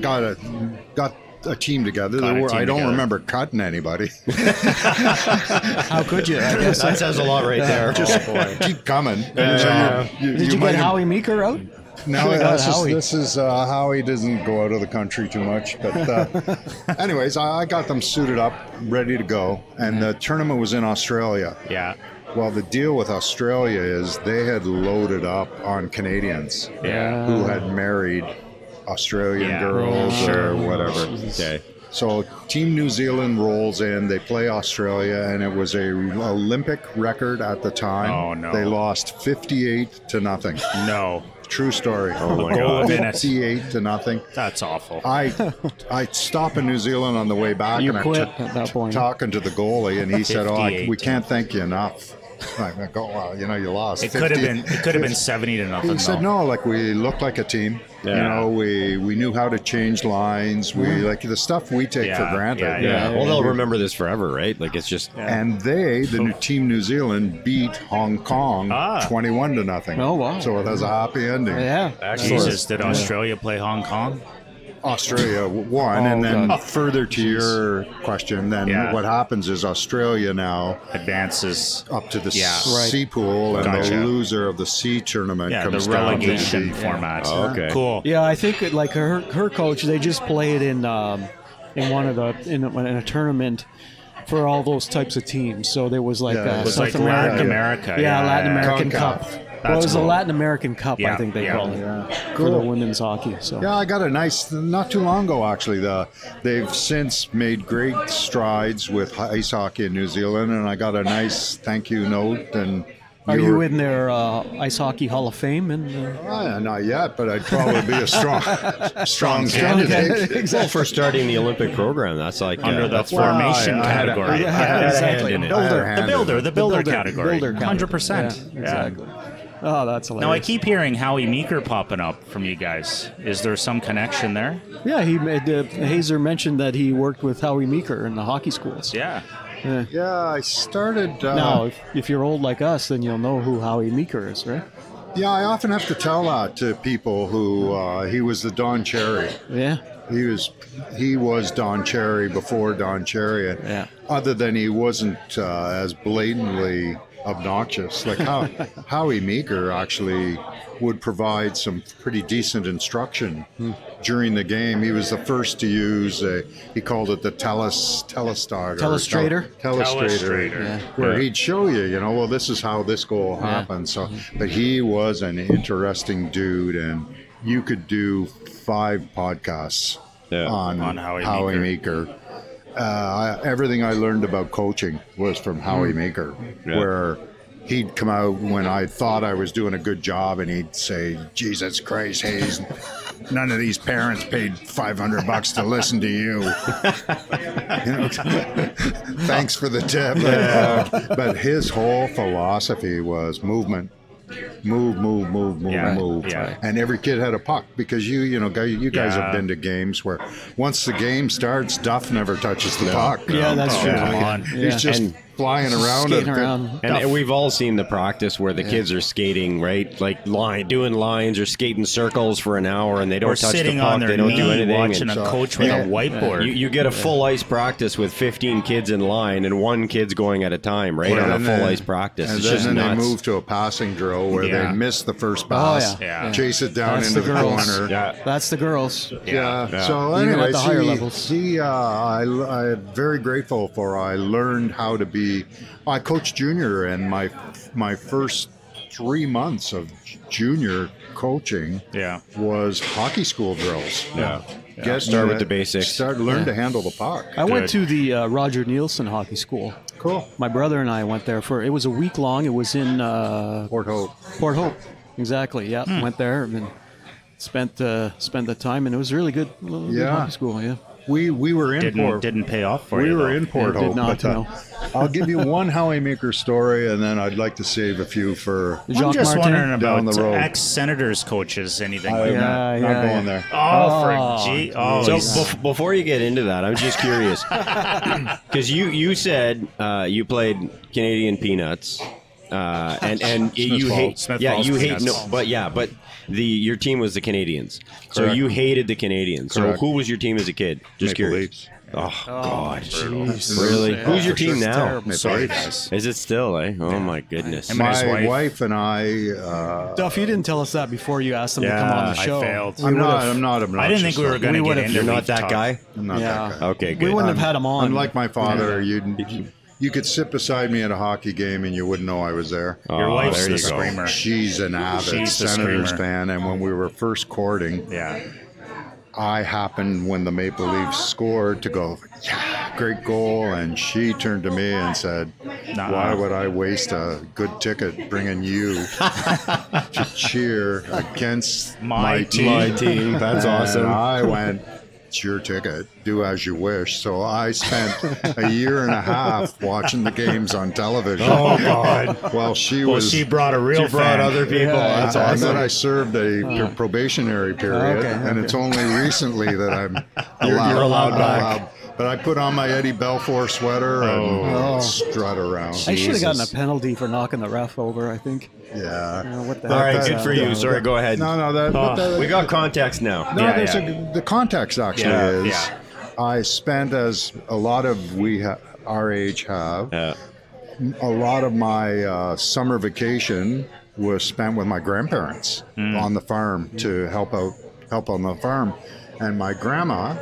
got a team together. Got a team I don't together. remember cutting anybody. How could you? I guess That says a lot right there. Just keep coming. Yeah. Did you might get have- Howie Meeker out? No, Should've got Howie. this is Howie doesn't go out of the country too much. But anyways, I got them suited up, ready to go. And the tournament was in Australia. Yeah. Well, the deal with Australia is they had loaded up on Canadians Yeah. who had married Australian Yeah. girls or whatever. Okay. So Team New Zealand rolls in, they play Australia, and it was a Olympic record at the time. Oh, no. They lost 58-0. No. True story. Oh, my God. 58-0. That's awful. I stop in New Zealand on the way back, You and quit I'm at that point. talking to the goalie, and he said, $58. we can't thank you enough." I go, "Well, you lost." It could have 50. been 70-0. He said, though. "No, like we looked like a team. Yeah. We knew how to change lines. We like the stuff we take for Yeah, granted." yeah. Well, they'll remember this forever, right? Like it's just. And the new Team New Zealand beat Hong Kong 21-0. Oh, wow. So it has a happy ending. Yeah. Jesus, did Australia play Hong Kong? Australia won, and then further to your question, then Yeah. what happens is Australia now Advances. up to the Yeah. C pool, and Gotcha. the loser of the C tournament Yeah, the comes down to the relegation D. format. Oh, okay. Cool. Yeah, I think like her coach, they just played in one of the in a tournament for all those types of teams. So there was like Yeah, it was South like Latin America. Yeah, Latin American CONCACAF. Cup. Well, it was cool. the Latin American Cup, I Yeah, think they yeah. call it, for the women's hockey. So Yeah, I got a nice, not too long ago actually. They've since made great strides with ice hockey in New Zealand, and I got a nice thank you note. And are you in their Ice Hockey Hall of Fame? And Not yet, but I'd probably be a strong candidate. Well, for starting the Olympic program, that's like Under the that's formation I had a- category. I had a exactly. hand in it. I had a The hand in builder, it. the builder category. Builder 100%. Yeah, exactly. Oh, that's hilarious. Now I keep hearing Howie Meeker popping up from you guys. Is there some connection there? Yeah, he made, Hazer mentioned that he worked with Howie Meeker in the hockey schools. Yeah. Yeah, I started. Now, if you're old like us, then you'll know who Howie Meeker is, right? Yeah, I often have to tell that to people who he was the Don Cherry. Yeah. He was Don Cherry before Don Cherry. And Yeah. other than he wasn't as blatantly obnoxious. Like Howie Meeker actually would provide some pretty decent instruction during the game. He was the first to use he called it the Telestrator. Telestrator. Where he'd show you, well, this is how this goal happened. So, but he was an interesting dude, and you could do 5 podcasts on Howie Howie Meeker. Everything I learned about coaching was from Howie Meeker, where he'd come out when I thought I was doing a good job, and he'd say, "Jesus Christ, Hayes, none of these parents paid $500 to listen to you." Thanks for the tip. But his whole philosophy was movement. Move. Yeah. And every kid had a puck, because you guys have been to games where once the game starts, Duff never touches the puck. Yeah, that's true. He's just flying around. Skating around. And we've all seen the practice where the kids are skating, right? Like doing lines or skating circles for an hour, and they don't touch the puck. They don't do anything. Watching a coach with a whiteboard. You get a full ice practice with 15 kids in line, and one kid's going at a time, right? On a full ice practice. And it's just then nuts. they move to a passing drill where they miss the first pass, chase it down into the corner. Yeah. That's the girls. Yeah. So even anyways, at the higher levels. I'm very grateful for. I learned how to be. I coached junior, and my first 3 months of junior coaching was hockey school drills. Start with the basics. Learn to handle the puck. I went to the Roger Nielsen Hockey School. Cool. My brother and I went there it was a week long. It was in Port Hope. Port Hope, exactly. Yeah, went there and spent the time, and it was really good. Good hockey school. Yeah. We were in didn't pay off for you. We were in Port Hope. Did not, no. I'll give you one Howie Meeker story, and then I'd like to save a few for I'm just wondering down about the road. ex-Senators coaches, anything like not that. going there. So before you get into that, I'm just curious, because you said you played Canadian Peanuts, and you hate but your team was the Canadians. Correct. So you hated the Canadians. Correct. So who was your team as a kid? Just Maple curious. Leafs. Oh God! Jeez. Really? Yeah, Who's your for team sure. now? Terrible. Sorry, guys. Is it still? Oh my goodness! And his My wife. wife and I. Duff, you didn't tell us that before you asked them to come on the show. I failed. I'm not obnoxious. I didn't think we were going to get into You're not Leaf that talk. guy. I'm not that guy. Okay, good. We wouldn't have had him on. Unlike my father, you could sit beside me at a hockey game and you wouldn't know I was there. Your wife's there the you go. screamer. She's an avid She's the Senators screamer. fan, and when we were first courting, I happened, when the Maple Leafs scored, to go, "Yeah, great goal," and she turned to me and said, "Why would I waste a good ticket bringing you to cheer against my team?" My team. That's And awesome. I went, "It's your ticket. Do as you wish." So I spent a year and a half watching the games on television. Oh God! Well, she brought a real fan. Other people. That's and awesome. then I served a probationary period, and it's only recently that I'm You're allowed back. But I put on my Eddie Belfour sweater and strut around. I should have gotten a penalty for knocking the ref over, I think. Yeah. What the All heck right, is good that? for you. Sorry, go ahead. No, We got context now. the context actually is I spent, as a lot of our age have, a lot of my summer vacation was spent with my grandparents on the farm to help on the farm, and my grandma.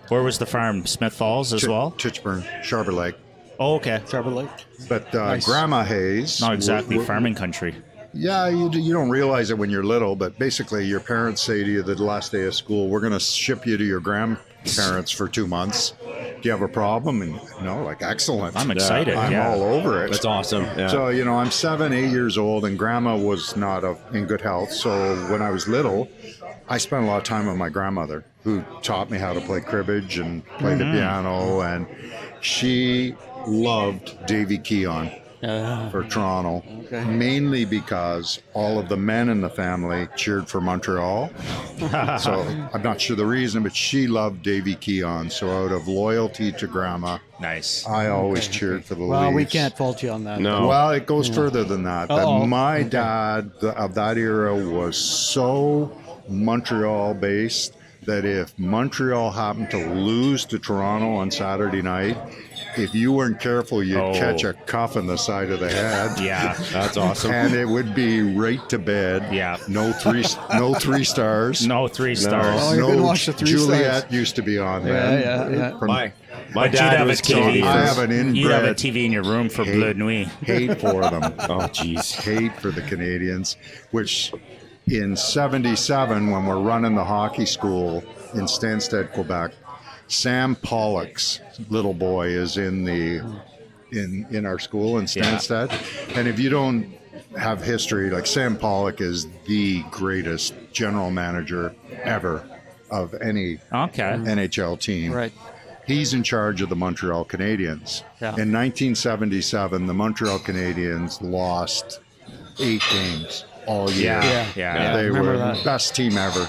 Where was the farm? Smith Falls as well? Titchburn, Sharper Lake. Oh, okay. Sharper Lake. But Grandma Hayes. Not exactly farming country. Yeah, you don't realize it when you're little, but basically your parents say to you the last day of school, "We're going to ship you to your grandparents for 2 months. Do you have a problem?" And excellent. I'm excited. I'm all over it. That's awesome. Yeah. So, I'm 7, 8 years old, and Grandma was not in good health. So when I was little, I spent a lot of time with my grandmother, who taught me how to play cribbage and play the piano, and she loved Davy Keon for Toronto, mainly because all of the men in the family cheered for Montreal. So I'm not sure the reason, but she loved Davy Keon. So out of loyalty to Grandma, Nice. I always cheered for the Leafs. Well, we can't fault you on that. No. Well, it goes further than that. My dad of that era was so Montreal-based that if Montreal happened to lose to Toronto on Saturday night, if you weren't careful, you'd catch a cuff in the side of the head. Yeah, that's awesome. And it would be right to bed. Yeah. No three stars. No 3 stars. Oh, you didn't watch the 3 Juliet stars. used to be on there. Yeah. My But dad you'd have was a TV. Canadian. I have an inbred You'd have a TV in your room for Bleu Nuit. hate for them. Oh, jeez. Hate for the Canadians, which in 77, when we're running the hockey school, in Stansted, Quebec. Sam Pollock's little boy is in our school in Stansted. And if you don't have history, like Sam Pollock is the greatest general manager ever of any NHL team. Right. He's in charge of the Montreal Canadiens. Yeah. In 1977, the Montreal Canadiens lost 8 games all year. They were the best team ever.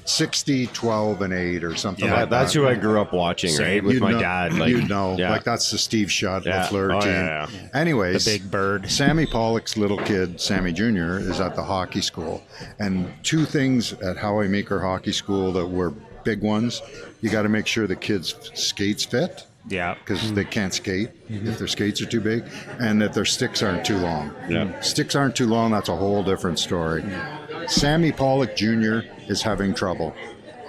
60, 12, and 8 or something like that. That's who I grew up watching, right? With my dad. Like, like that's the Steve Shutt, Lafleur team. Anyways, the big bird. Sammy Pollock's little kid, Sammy Jr., is at the hockey school. And 2 things at Howie Meeker Hockey School that were big ones. You got to make sure the kids' skates fit. Yeah. Because they can't skate if their skates are too big, and that their sticks aren't too long. Yeah. Sticks aren't too long, that's a whole different story. Sammy Pollock Jr. is having trouble.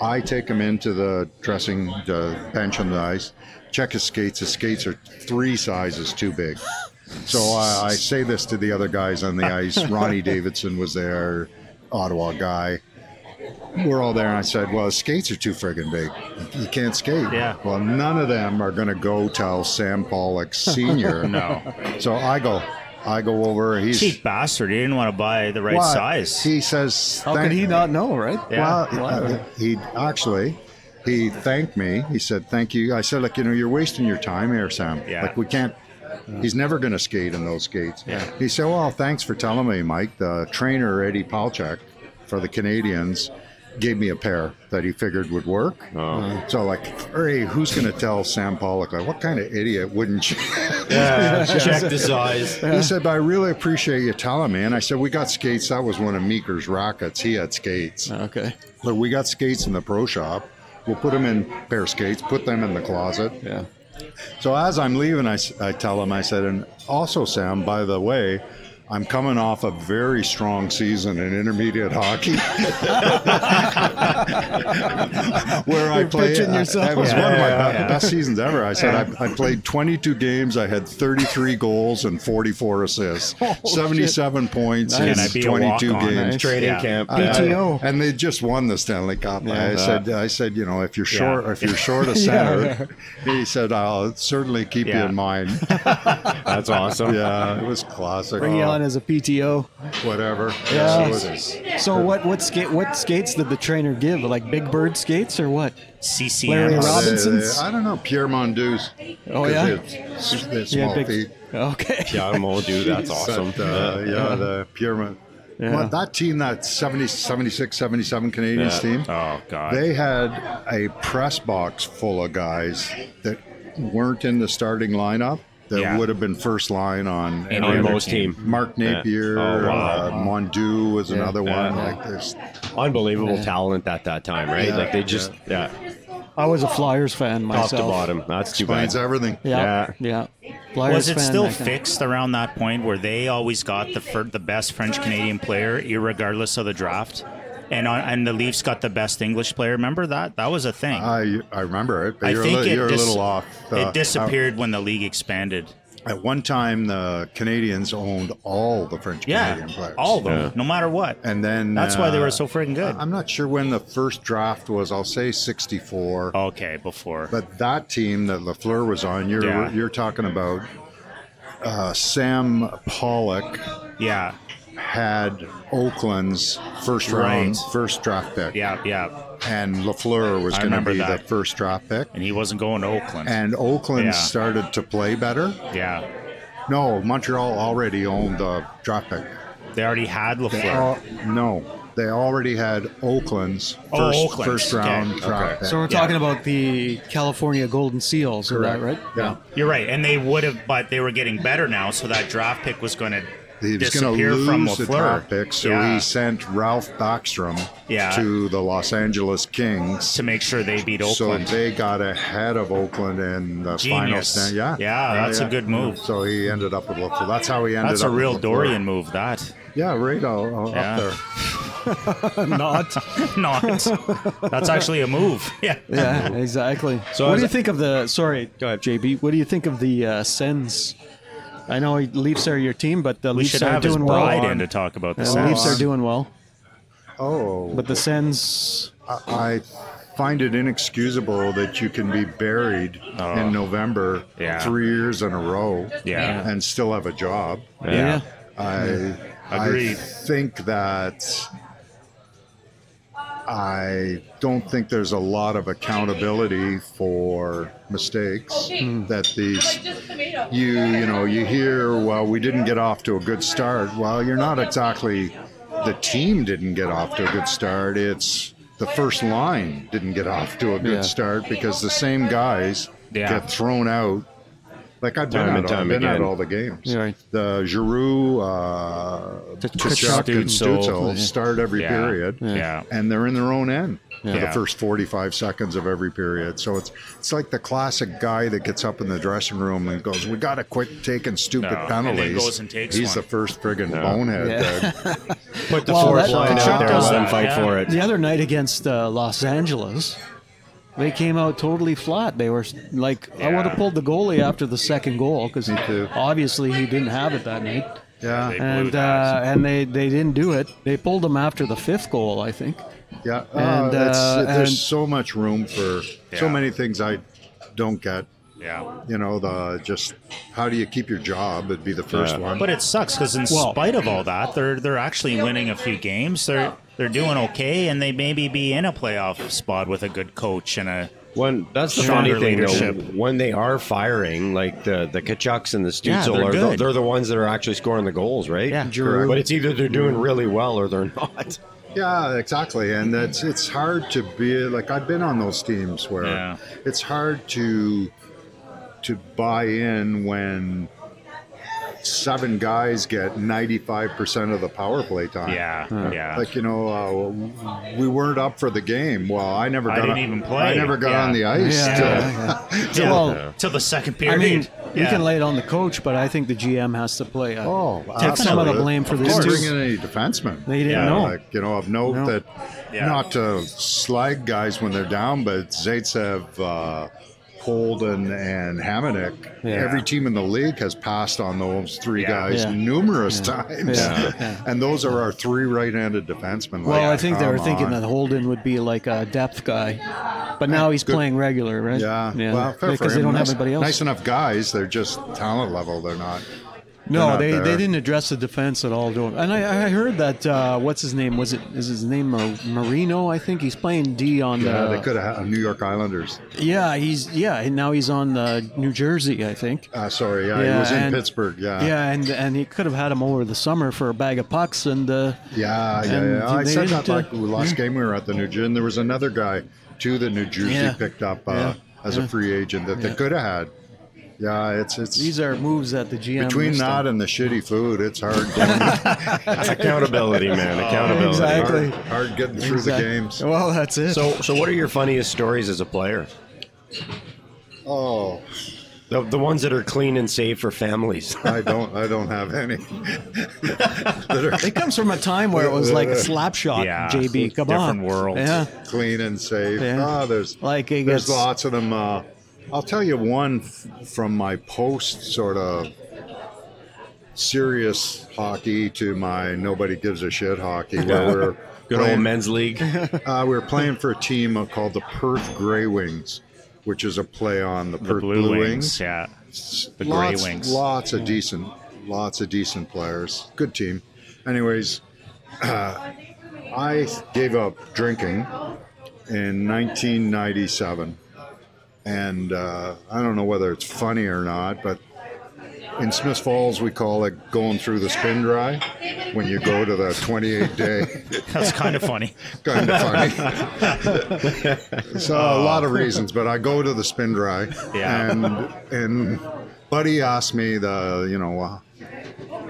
I take him into the bench on the ice, check his skates. His skates are 3 sizes too big. So I say this to the other guys on the ice. Ronnie Davidson was there, Ottawa guy. We're all there, and I said, well, his skates are too friggin' big. You can't skate. Yeah. Well, none of them are going to go tell Sam Pollock Sr. No. So I go over. He's cheap bastard. He didn't want to buy the right size. He says, how could he not know, right? Yeah. Well, he thanked me. He said, thank you. I said, you're wasting your time here, Sam. Yeah. Like, we can't. He's never going to skate in those skates. Yeah. He said, well, thanks for telling me, Mike. The trainer, Eddie Palchuk, for the Canadians, gave me a pair that he figured would work. So hey, who's going to tell Sam Pollock, what kind of idiot wouldn't you? Check the size. He said, but I really appreciate you telling me. And I said, we got skates. That was one of Meeker's rackets. He had skates. Okay. But we got skates in the pro shop. We'll put them in pair of skates, put them in the closet. Yeah. So as I'm leaving, I tell him, I said, and also, Sam, by the way, I'm coming off a very strong season in intermediate hockey, where I played. It was one of my best seasons ever. I said I played 22 games. I had 33 goals and 44 assists, 77 points in 22 games. Training camp, PTO, and they just won the Stanley Cup. I said, if you're short, a center, he said, I'll certainly keep you in mind. That's awesome. Yeah, it was classic. Bring you on as a PTO, whatever. Yeah. So what skates did the trainer give? Like Big Bird skates or what? CCM. Larry Robinson's? I don't know. Pierre Mondou's. Oh yeah. They're small feet. Okay. Pierre Mondu. That's awesome. The Pierre Mondou. Well, that team, that 76, 77 Canadians team. Oh God. They had a press box full of guys that weren't in the starting lineup. That would have been first line on most team. Mark Napier, Mondu was another one. Like there's unbelievable talent at that time, right? Like they just I was a Flyers fan myself. Top to bottom. That's too bad. Explains everything. Yeah. Flyers was it fan still fixed around that point where they always got the best French Canadian player, irregardless of the draft? And the Leafs got the best English player. Remember that? That was a thing. I remember it, but I think you're a little off. It disappeared when the league expanded. At one time, the Canadians owned all the French Canadian players. All of them, no matter what. And then that's why they were so freaking good. I'm not sure when the first draft was. I'll say 64. Okay, before. But that team that Lafleur was on, you're talking about Sam Pollock. Yeah. Had Oakland's first draft pick. Yeah. And Lafleur was going to be the first draft pick. And he wasn't going to Oakland. And Oakland started to play better. Yeah. No, Montreal already owned the draft pick. They already had Lafleur. No, they already had Oakland's first round draft pick. So we're talking about the California Golden Seals, is that right? Yeah. You're right. And they would have, but they were getting better now, so that draft pick was going to he was going to lose the draft pick, so he sent Ralph Backstrom to the Los Angeles Kings to make sure they beat Oakland. So they got ahead of Oakland in the final stand. Yeah, that's a good move. So he ended up with Lafleur. That's how he ended up. That's a real Dorian move. That. Yeah, right up there. Not. That's actually a move. Yeah, exactly. So what do you think of the? Sorry, go ahead, JB. What do you think of the Sens? I know Leafs are your team, but the Leafs are doing well. We should have his bride in to talk about the Sens. The Leafs are doing well. Oh. But the Sens... I find it inexcusable that you can be buried in November 3 years in a row and still have a job. Yeah. I think that I don't think there's a lot of accountability for mistakes. That you hear, well, we didn't get off to a good start. Well, you're not exactly, the team didn't get off to a good start. It's the first line didn't get off to a good start because the same guys get thrown out. Like I've been at all the games. Right. The Giroux, Tkachuk, and Stutzel start every period, and they're in their own end for the first 45 seconds of every period. So it's like the classic guy that gets up in the dressing room and goes, "We got to quit taking stupid penalties." And then goes and takes He's one. the first friggin' bonehead. Put the fourth line out there and let them fight for it. The other night against Los Angeles, they came out totally flat. They were like, I would have pulled the goalie after the second goal because obviously he didn't have it that night. Yeah, And they didn't do it. They pulled him after the fifth goal, I think. Yeah, And, there's so much room for so many things I don't get. Yeah. You know, just how do you keep your job? It'd be the first one. But it sucks because in spite of all that, they're actually winning a few games. They're doing okay, and they maybe be in a playoff spot with a good coach and a That's the funny thing, leadership. though. When they are firing, like the Tkachuks and the Yeah, Stutzel, they're the ones that are actually scoring the goals, right? Yeah, but it's either they're doing really well or they're not. Yeah, exactly. And it's hard to be like, I've been on those teams where it's hard to buy in when 7 guys get 95% of the power play time. Like, we weren't up for the game. Well, I never got on the ice till the second period. I mean, you can lay it on the coach, but I think the GM has to play. Take some of the blame for this. Bring in any defensemen. They didn't know. Like, of note that not to slag guys when they're down, but Zaitsev, Holden, and Hamonic, every team in the league has passed on those 3 guys numerous times. And those are our 3 right-handed defensemen. Well, I think they were thinking that Holden would be like a depth guy. But now he's playing regular, right? Yeah. Well, fair because they don't have anybody else. Nice enough guys. They're just talent level. They're not. No, they didn't address the defense at all. And I heard that, what's his name? Is his name Marino? I think he's playing D on they could have New York Islanders. Yeah, now he's on New Jersey, I think. He was in Pittsburgh, Yeah, and he could have had him over the summer for a bag of pucks. I said that like last game we were at the New Jersey, and there was another guy, too, that New Jersey picked up as a free agent that they could have had. Yeah, it's these are moves at the GM. Between that and the shitty food, it's hard. It's accountability, man. Accountability. Exactly. Hard getting through the games. Well, that's it. So what are your funniest stories as a player? Oh, the ones that are clean and safe for families. I don't have any. It comes from a time where it was like a slap shot. JB, come on. Different world. Yeah. Clean and safe. Yeah. There's lots of them. I'll tell you one from my post sort of serious hockey to my nobody gives a shit hockey, where we're good old men's league. We were playing for a team called the Perth Grey Wings, which is a play on the Perth Blue Wings. Yeah, the Grey Wings. Lots of decent players. Good team. Anyways, I gave up drinking in 1997. And I don't know whether it's funny or not, but in Smiths Falls, we call it going through the spin dry when you go to the 28-day. That's kind of funny. Kind of funny. So a lot of reasons, but I go to the spin dry. Yeah. And Buddy asked me how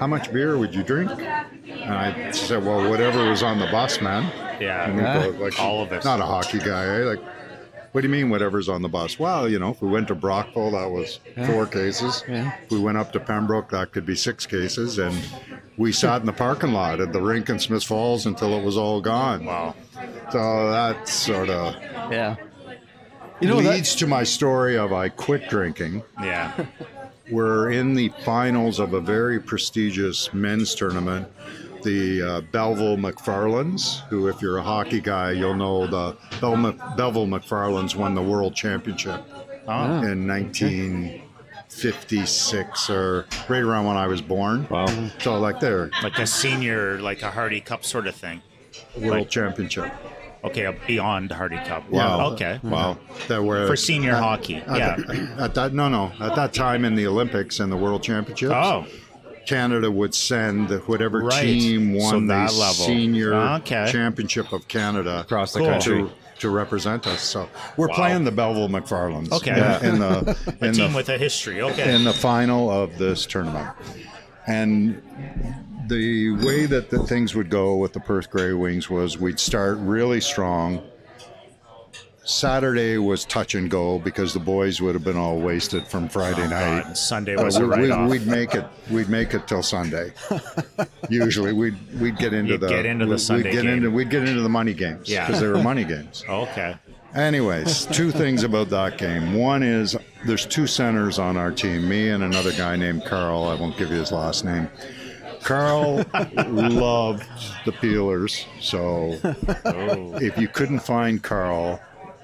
much beer would you drink? And I said, well, whatever was on the bus, man. Yeah. And he goes, like, all of it. Not a hockey guy, eh? Like, what do you mean whatever's on the bus? Well, if we went to Brockville, that was 4 cases. Yeah. If we went up to Pembroke, that could be 6 cases. And we sat in the parking lot at the rink in Smiths Falls until it was all gone. Wow. So that sort of leads to my story of I quit drinking. Yeah. We're in the finals of a very prestigious men's tournament the Belleville McFarlands, who, if you're a hockey guy, you'll know the Belleville McFarlands won the World Championship in 1956, or right around when I was born. Wow. So like they're Like a senior, like a Hardy Cup sort of thing. World Championship. Okay, a beyond Hardy Cup. Wow. Okay. Wow. That were For senior hockey. Yeah. At that time in the Olympics and the World Championships. Oh. Canada would send whatever Right. team So won the that level. senior Okay. championship of Canada Across the Cool. country. to represent us. So we're playing the Belleville McFarlands. Okay. In the A team with a history. Okay. in the final of this tournament. And the way that the things would go with the Perth Grey Wings was we'd start really strong. Saturday was touch and go because the boys would have been all wasted from Friday night. God, Sunday was a write-off. We'd make it till Sunday. Usually we'd get into You'd get into the Sunday game. We'd get into the money games Yeah. because they were money games. Okay. Anyways, two things about that game. One is there's two centers on our team, me and another guy named Carl. I won't give you his last name. Carl loved the Peelers, so if you couldn't find Carl,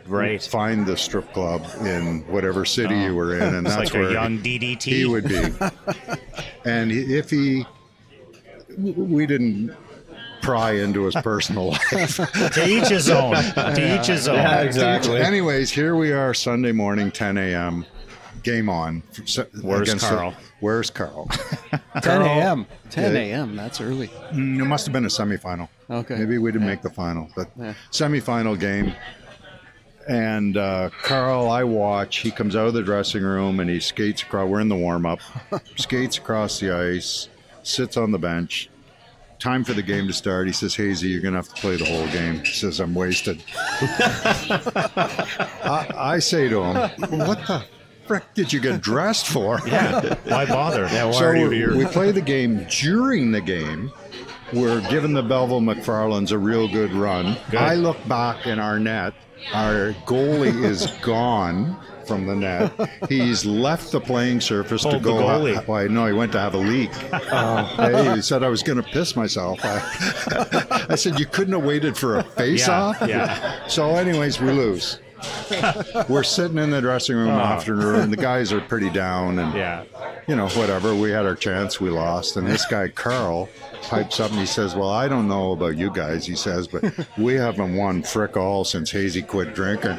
Right. find the strip club in whatever city you were in, and It's that's like where a young DDT. he would be. And we didn't pry into his personal life. To each his own. To each his own. Yeah, exactly. Anyways, here we are Sunday morning, 10 a.m. Game on. Where's against Carl? Where's Carl? 10 a.m. 10 a.m. That's early. It must have been a semifinal. Okay. Maybe we didn't make the final, but semifinal game. And Carl, I watch. He comes out of the dressing room and he skates across. We're in the warm-up. Skates across the ice, sits on the bench. Time for the game to start. He says, Hazy, you're going to have to play the whole game. He says, I'm wasted. I say to him, what the frick did you get dressed for? Yeah. Why bother? Yeah, why So are you here? we play the game. During the game, we're giving the Belleville McFarlands a real good run. Good. I look back in our net. Our goalie is gone from the net. He's left the playing surface to Pulled the go. goalie. Well, no, he went to have a leak. He said I was going to piss myself. I said you couldn't have waited for a face-off. Yeah. So, anyways, we lose. We're sitting in the dressing room afternoon. The guys are pretty down, and whatever. We had our chance. We lost, and this guy Carl pipes up and he says, well, I don't know about you guys, he says, but we haven't won frick all since Hazy quit drinking.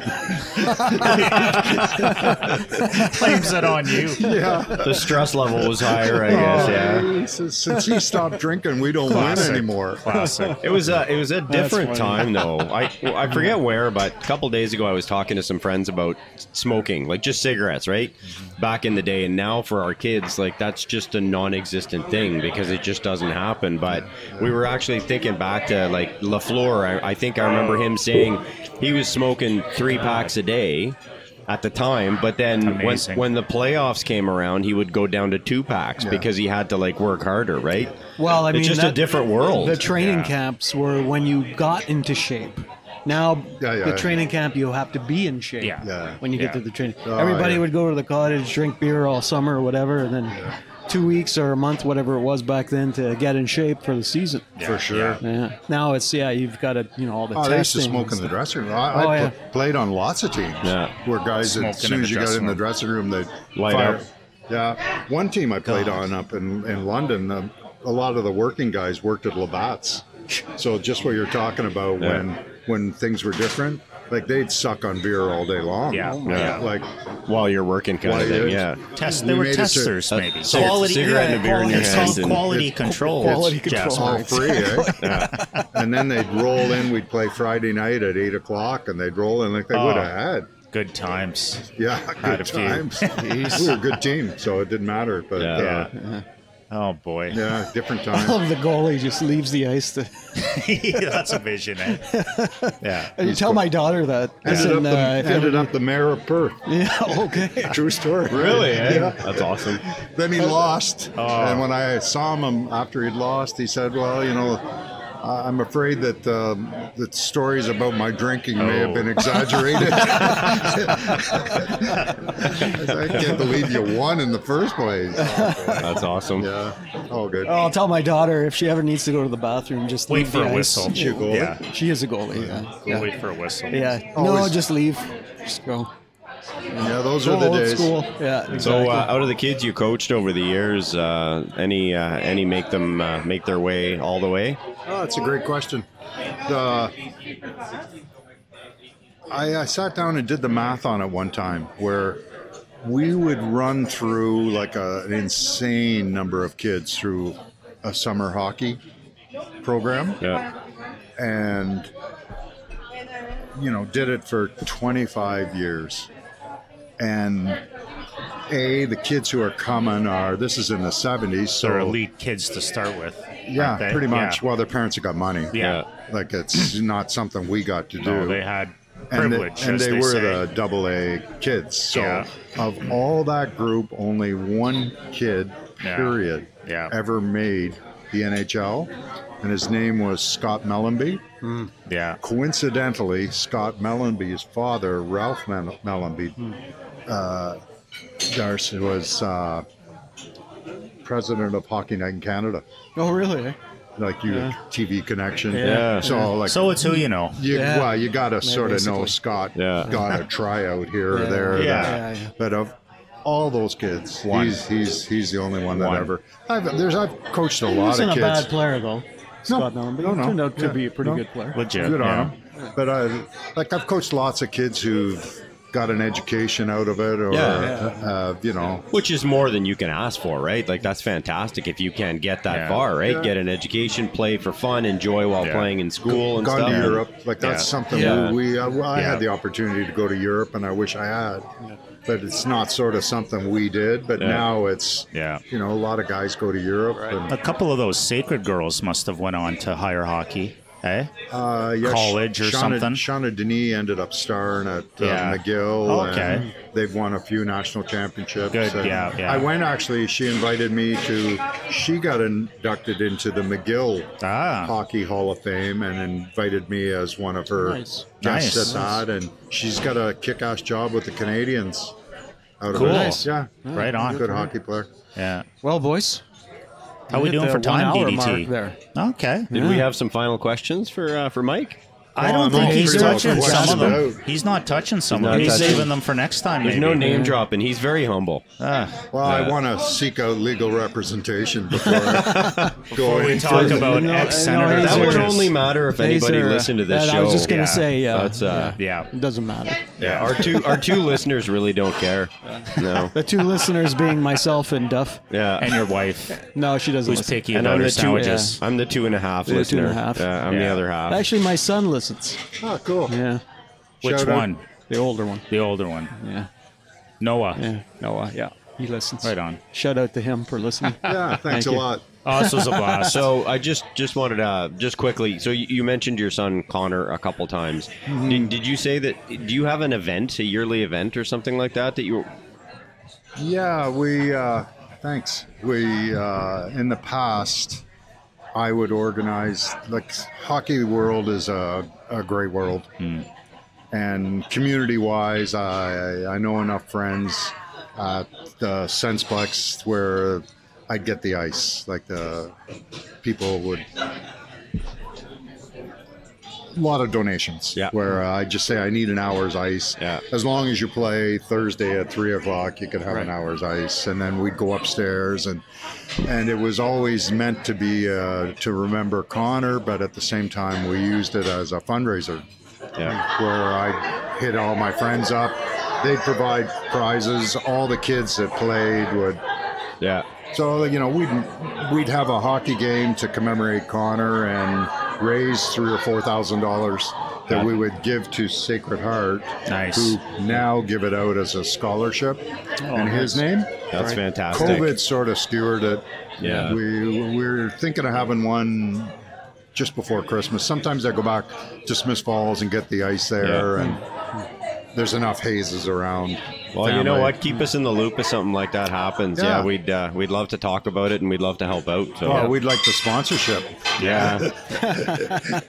Claims it on you. Yeah. The stress level was higher, I guess. Yeah. He says, since he stopped drinking, we don't win anymore. Classic. It was a different time though. I forget where, but a couple days ago I was talking to some friends about smoking, like just cigarettes, right? Back in the day, and now for our kids, like that's just a non-existent thing because it just doesn't happen. But we were actually thinking back to like LaFleur. I think I remember him saying he was smoking 3 packs a day at the time, but then when the playoffs came around, he would go down to 2 packs because he had to like work harder, right? Well, I mean, it's just a different world. The training camps were when you got into shape. Now, the training camp, you have to be in shape when you get to the training. Everybody would go to the cottage, drink beer all summer or whatever, and then 2 weeks or a month, whatever it was back then, to get in shape for the season. For sure. Yeah. Now it's, you've got to, all the testing. I used to smoke in the dressing room. I played on lots of teams where guys, as soon as you got in the dressing room, they'd light fire. up. Yeah. One team I played on up in London, a lot of the working guys worked at Labatt's. So just what you're talking about when things were different, like they'd suck on beer all day long. Like while you're working kind of thing. They were testers, maybe. Cigarette and a beer in your hand. Quality control. Quality control. All free, eh? And then they'd roll in. We'd play Friday night at 8 o'clock, and they'd roll in like they would have had. Good times. Yeah, good times. We were a good team, so it didn't matter. But oh boy. Yeah, different I time. love the goalie just leaves the ice to. That's a vision, eh? Yeah. I tell my daughter that. Ended up the mayor of Perth. Yeah, okay. True story. Really? Eh? Yeah. That's awesome. Then he lost. And when I saw him after he'd lost, he said, well, I'm afraid that the stories about my drinking may have been exaggerated. I can't believe you won in the first place. That's awesome. Yeah, all good. Oh, I'll tell my daughter if she ever needs to go to the bathroom, just Wait leave for the a ice. whistle. She a goalie? Yeah. She is a goalie. Yeah. Wait for a whistle. Yeah. Always. No, just leave. Just go. Yeah, those Go are the old days. school. Yeah. Exactly. So, out of the kids you coached over the years, any make them make their way all the way? Oh, that's a great question. I sat down and did the math on it one time where we would run through like an insane number of kids through a summer hockey program. Yeah. And, did it for 25 years. And the kids who are coming this is in the 70s. So They're elite kids to start with. yeah, aren't they? pretty much. Yeah. Well, their parents have got money. Yeah. Like it's not something we got to do. No, they had and privilege, and as they they were say. the AA kids. So Yeah. of all that group, only one kid, period, ever made the NHL, and his name was Scott Mellenby. Yeah. Coincidentally, Scott Mellenby's father, Ralph Mellenby, Darcy, was president of Hockey Night in Canada. Oh, really? Like TV connection. Yeah. So like. So it's who you know. Well, you got to sort of know basically. Scott Yeah. got a tryout here or there. Yeah. that. But of all those kids, One. he's the only one that One. ever. I've coached a He lot wasn't of a kids. bad player, though. Scott Mellenby. no. He turned out to Yeah. be a pretty No. good player. Legit. Good yeah. on him. But I've coached lots of kids who've got an education out of it, or Which is more than you can ask for, right? Like, that's fantastic if you can get that far, right? Yeah. Get an education, play for fun, enjoy while playing in school and gone stuff. to Europe. Like that's something Yeah. I had the opportunity to go to Europe, and I wish I had. But it's not sort of something we did. But now it's a lot of guys go to Europe. And, A couple of those Sacred girls must have went on to higher hockey, eh? College or Shauna, something. Shauna Denis ended up starring at McGill. Oh, okay. And they've won a few national championships. Good, and yeah. I went actually. She invited me to. She got inducted into the McGill Hockey Hall of Fame and invited me as one of her Nice. guests at that. And she's got a kick-ass job with the Canadians. Out Cool. of it. Nice. Yeah. Right on. Good hockey player. Yeah. Well, boys. How we hit doing the for time, 1 hour DDT? mark there. Okay. Did we have some final questions for Mike? I don't I'm think he's pretty well touching some of questioned them. out. He's not touching some He's of them. not He's touching. saving them for next time, There's maybe. no name dropping. He's very humble. Well, I want to seek out legal representation before I go We any talk further. about No, ex-senators. no, That would These are- only matter if anybody listened to this that show. I was just going to Yeah. say, That's, Yeah. it doesn't matter. Yeah, our two listeners really don't care. No. The two listeners being myself and Duff. Yeah. And your wife, No, she doesn't who's listen. picky And about I'm her the two. sandwiches. I'm the 2.5 The listener. 2.5. I'm the Yeah. other half. Actually, my son listens. Oh, cool. Yeah. Which Shout out. one? The older one. The older one. Yeah. Noah. Yeah. Noah. Yeah. He listens. Right on. Shout out to him for listening. Yeah, thanks Thank a you. lot. Oh, this was a blast. So I just wanted to just quickly. So you mentioned your son Connor a couple times. Did you say that? Do you have an event, a yearly event or something like that you? Yeah, we thanks. We in the past, I would organize, like, hockey world is a great world, and community wise, I know enough friends at the Sensplex where I'd get the ice, like the people would. A lot of donations, where I just say I need an hour's ice. Yeah. As long as you play Thursday at 3:00, you could have an hour's ice, and then we'd go upstairs, and it was always meant to be to remember Connor, but at the same time we used it as a fundraiser, where I hit all my friends up. They'd provide prizes. All the kids that played would. Yeah. So, you know, we'd have a hockey game to commemorate Connor and raise $3,000 or $4,000 that we would give to Sacred Heart, Nice. who now give it out as a scholarship in his name. That's fantastic. COVID sort of skewered it. Yeah. We're thinking of having one just before Christmas. Sometimes I go back to Smith Falls and get the ice there, and there's enough hazes around. Well, you know what? Keep us in the loop if something like that happens. Yeah. We'd love to talk about it, and we'd love to help out. So. Oh, we'd like the sponsorship. Yeah.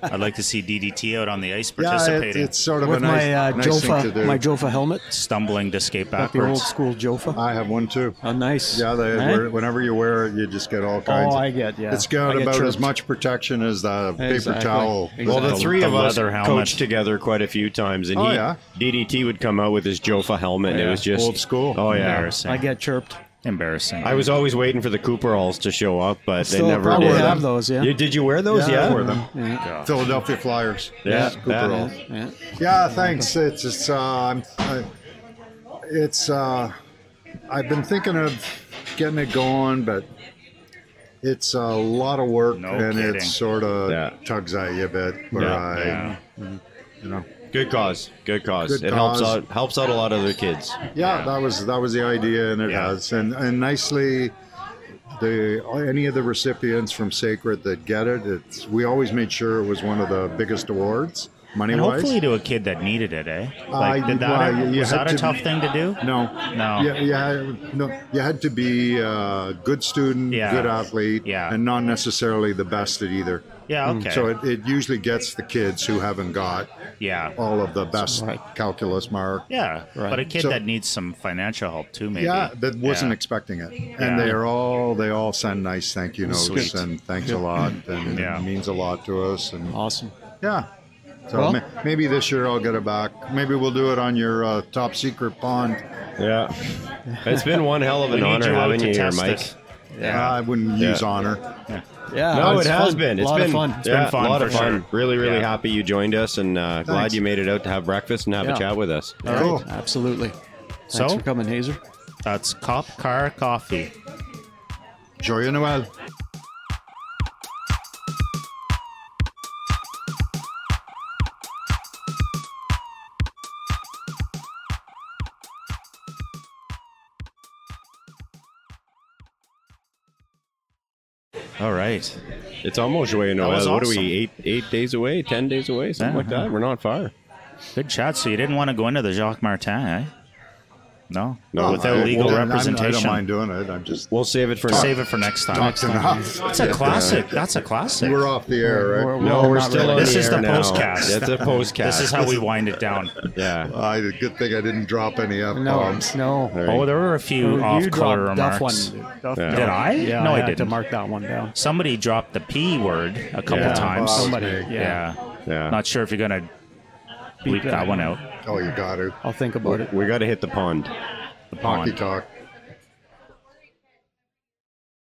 I'd like to see DDT out on the ice Yeah, participating. it's sort of With a nice, nice thing to do. my Jofa helmet. Stumbling to skate Got the old backwards. school Jofa. I have one too. Oh, nice. Yeah, whenever you wear it, you just get all kinds. I get, yeah. It's got I get about as chirped. much protection as the paper Exactly. towel. Well, the three of us leather helmet. coached together quite a few times, and DDT would come out with his Jofa helmet, and it was just Old school. Oh yeah. Embarrassing. I get chirped. Embarrassing. I was always waiting for the Cooperalls to show up, but they Still never probably did. have those, yeah. Did you wear those? Yeah, Yeah. I wore them. Yeah. Philadelphia Flyers. Yeah. Cooperall. Yeah. Yeah, thanks. I've been thinking of getting it going, but it's a lot of work, No and kidding. it sort of tugs at you a bit. You know. Good cause. Good cause. Good It cause. helps out a lot of other kids. Yeah, that was the idea, and it has, and nicely. Any of the recipients from Sacred that get it, we always made sure it was one of the biggest awards, money and wise. hopefully to a kid that needed it, eh? Like, you was had that a to- tough thing to do? No. No. You had to be a good student, good athlete, and not necessarily the best at either. Yeah, okay. So it usually gets the kids who haven't got all of the best calculus mark. Yeah, but a kid that needs some financial help too, maybe. Yeah, that wasn't expecting it. And they all send nice thank you notes Sweet. and thanks a lot, and it means a lot to us. And Awesome. yeah. So maybe this year I'll get it back. Maybe we'll do it on your top secret pond. Yeah. It's been one hell of an honor having you here, Mike. I wouldn't use honor. Yeah. No, it's it has fun. been. A lot of fun. It's been fun. A lot for of fun. Sure. Really happy you joined us, and glad Thanks. you made it out to have breakfast and have a chat with us. All right. Cool. Absolutely. Thanks So? for coming, Hazer. That's Cop Car Coffee. Joyeux Noël. All right. It's almost Joyeux That was Noël. What are awesome. we, 8 days away, 10 days away, something like that? We're not far. Good chat. So you didn't want to go into the Jacques Martin, eh? No? No, Without legal I representation. don't mind doing it. I'm just We'll save it for Save it for next time. talked enough. It's a classic. That's a classic. We're off the air, right? No, we're not still really. on This the is air the now. postcast. It's a postcast. This is how we wind it down. Yeah. Good thing I didn't drop any No. F-bombs. No. Oh, there were a few You off-color dropped remarks. Duff Yeah. Did I? Yeah, No, I had to didn't. mark that one down. Somebody dropped the P word a couple Yeah. times. Oh, Somebody. okay. Yeah. Yeah. Not sure if you're going to bleep that one out. Oh, you got to. I'll think about it. We got to hit the pond. The Hockey pond. talk.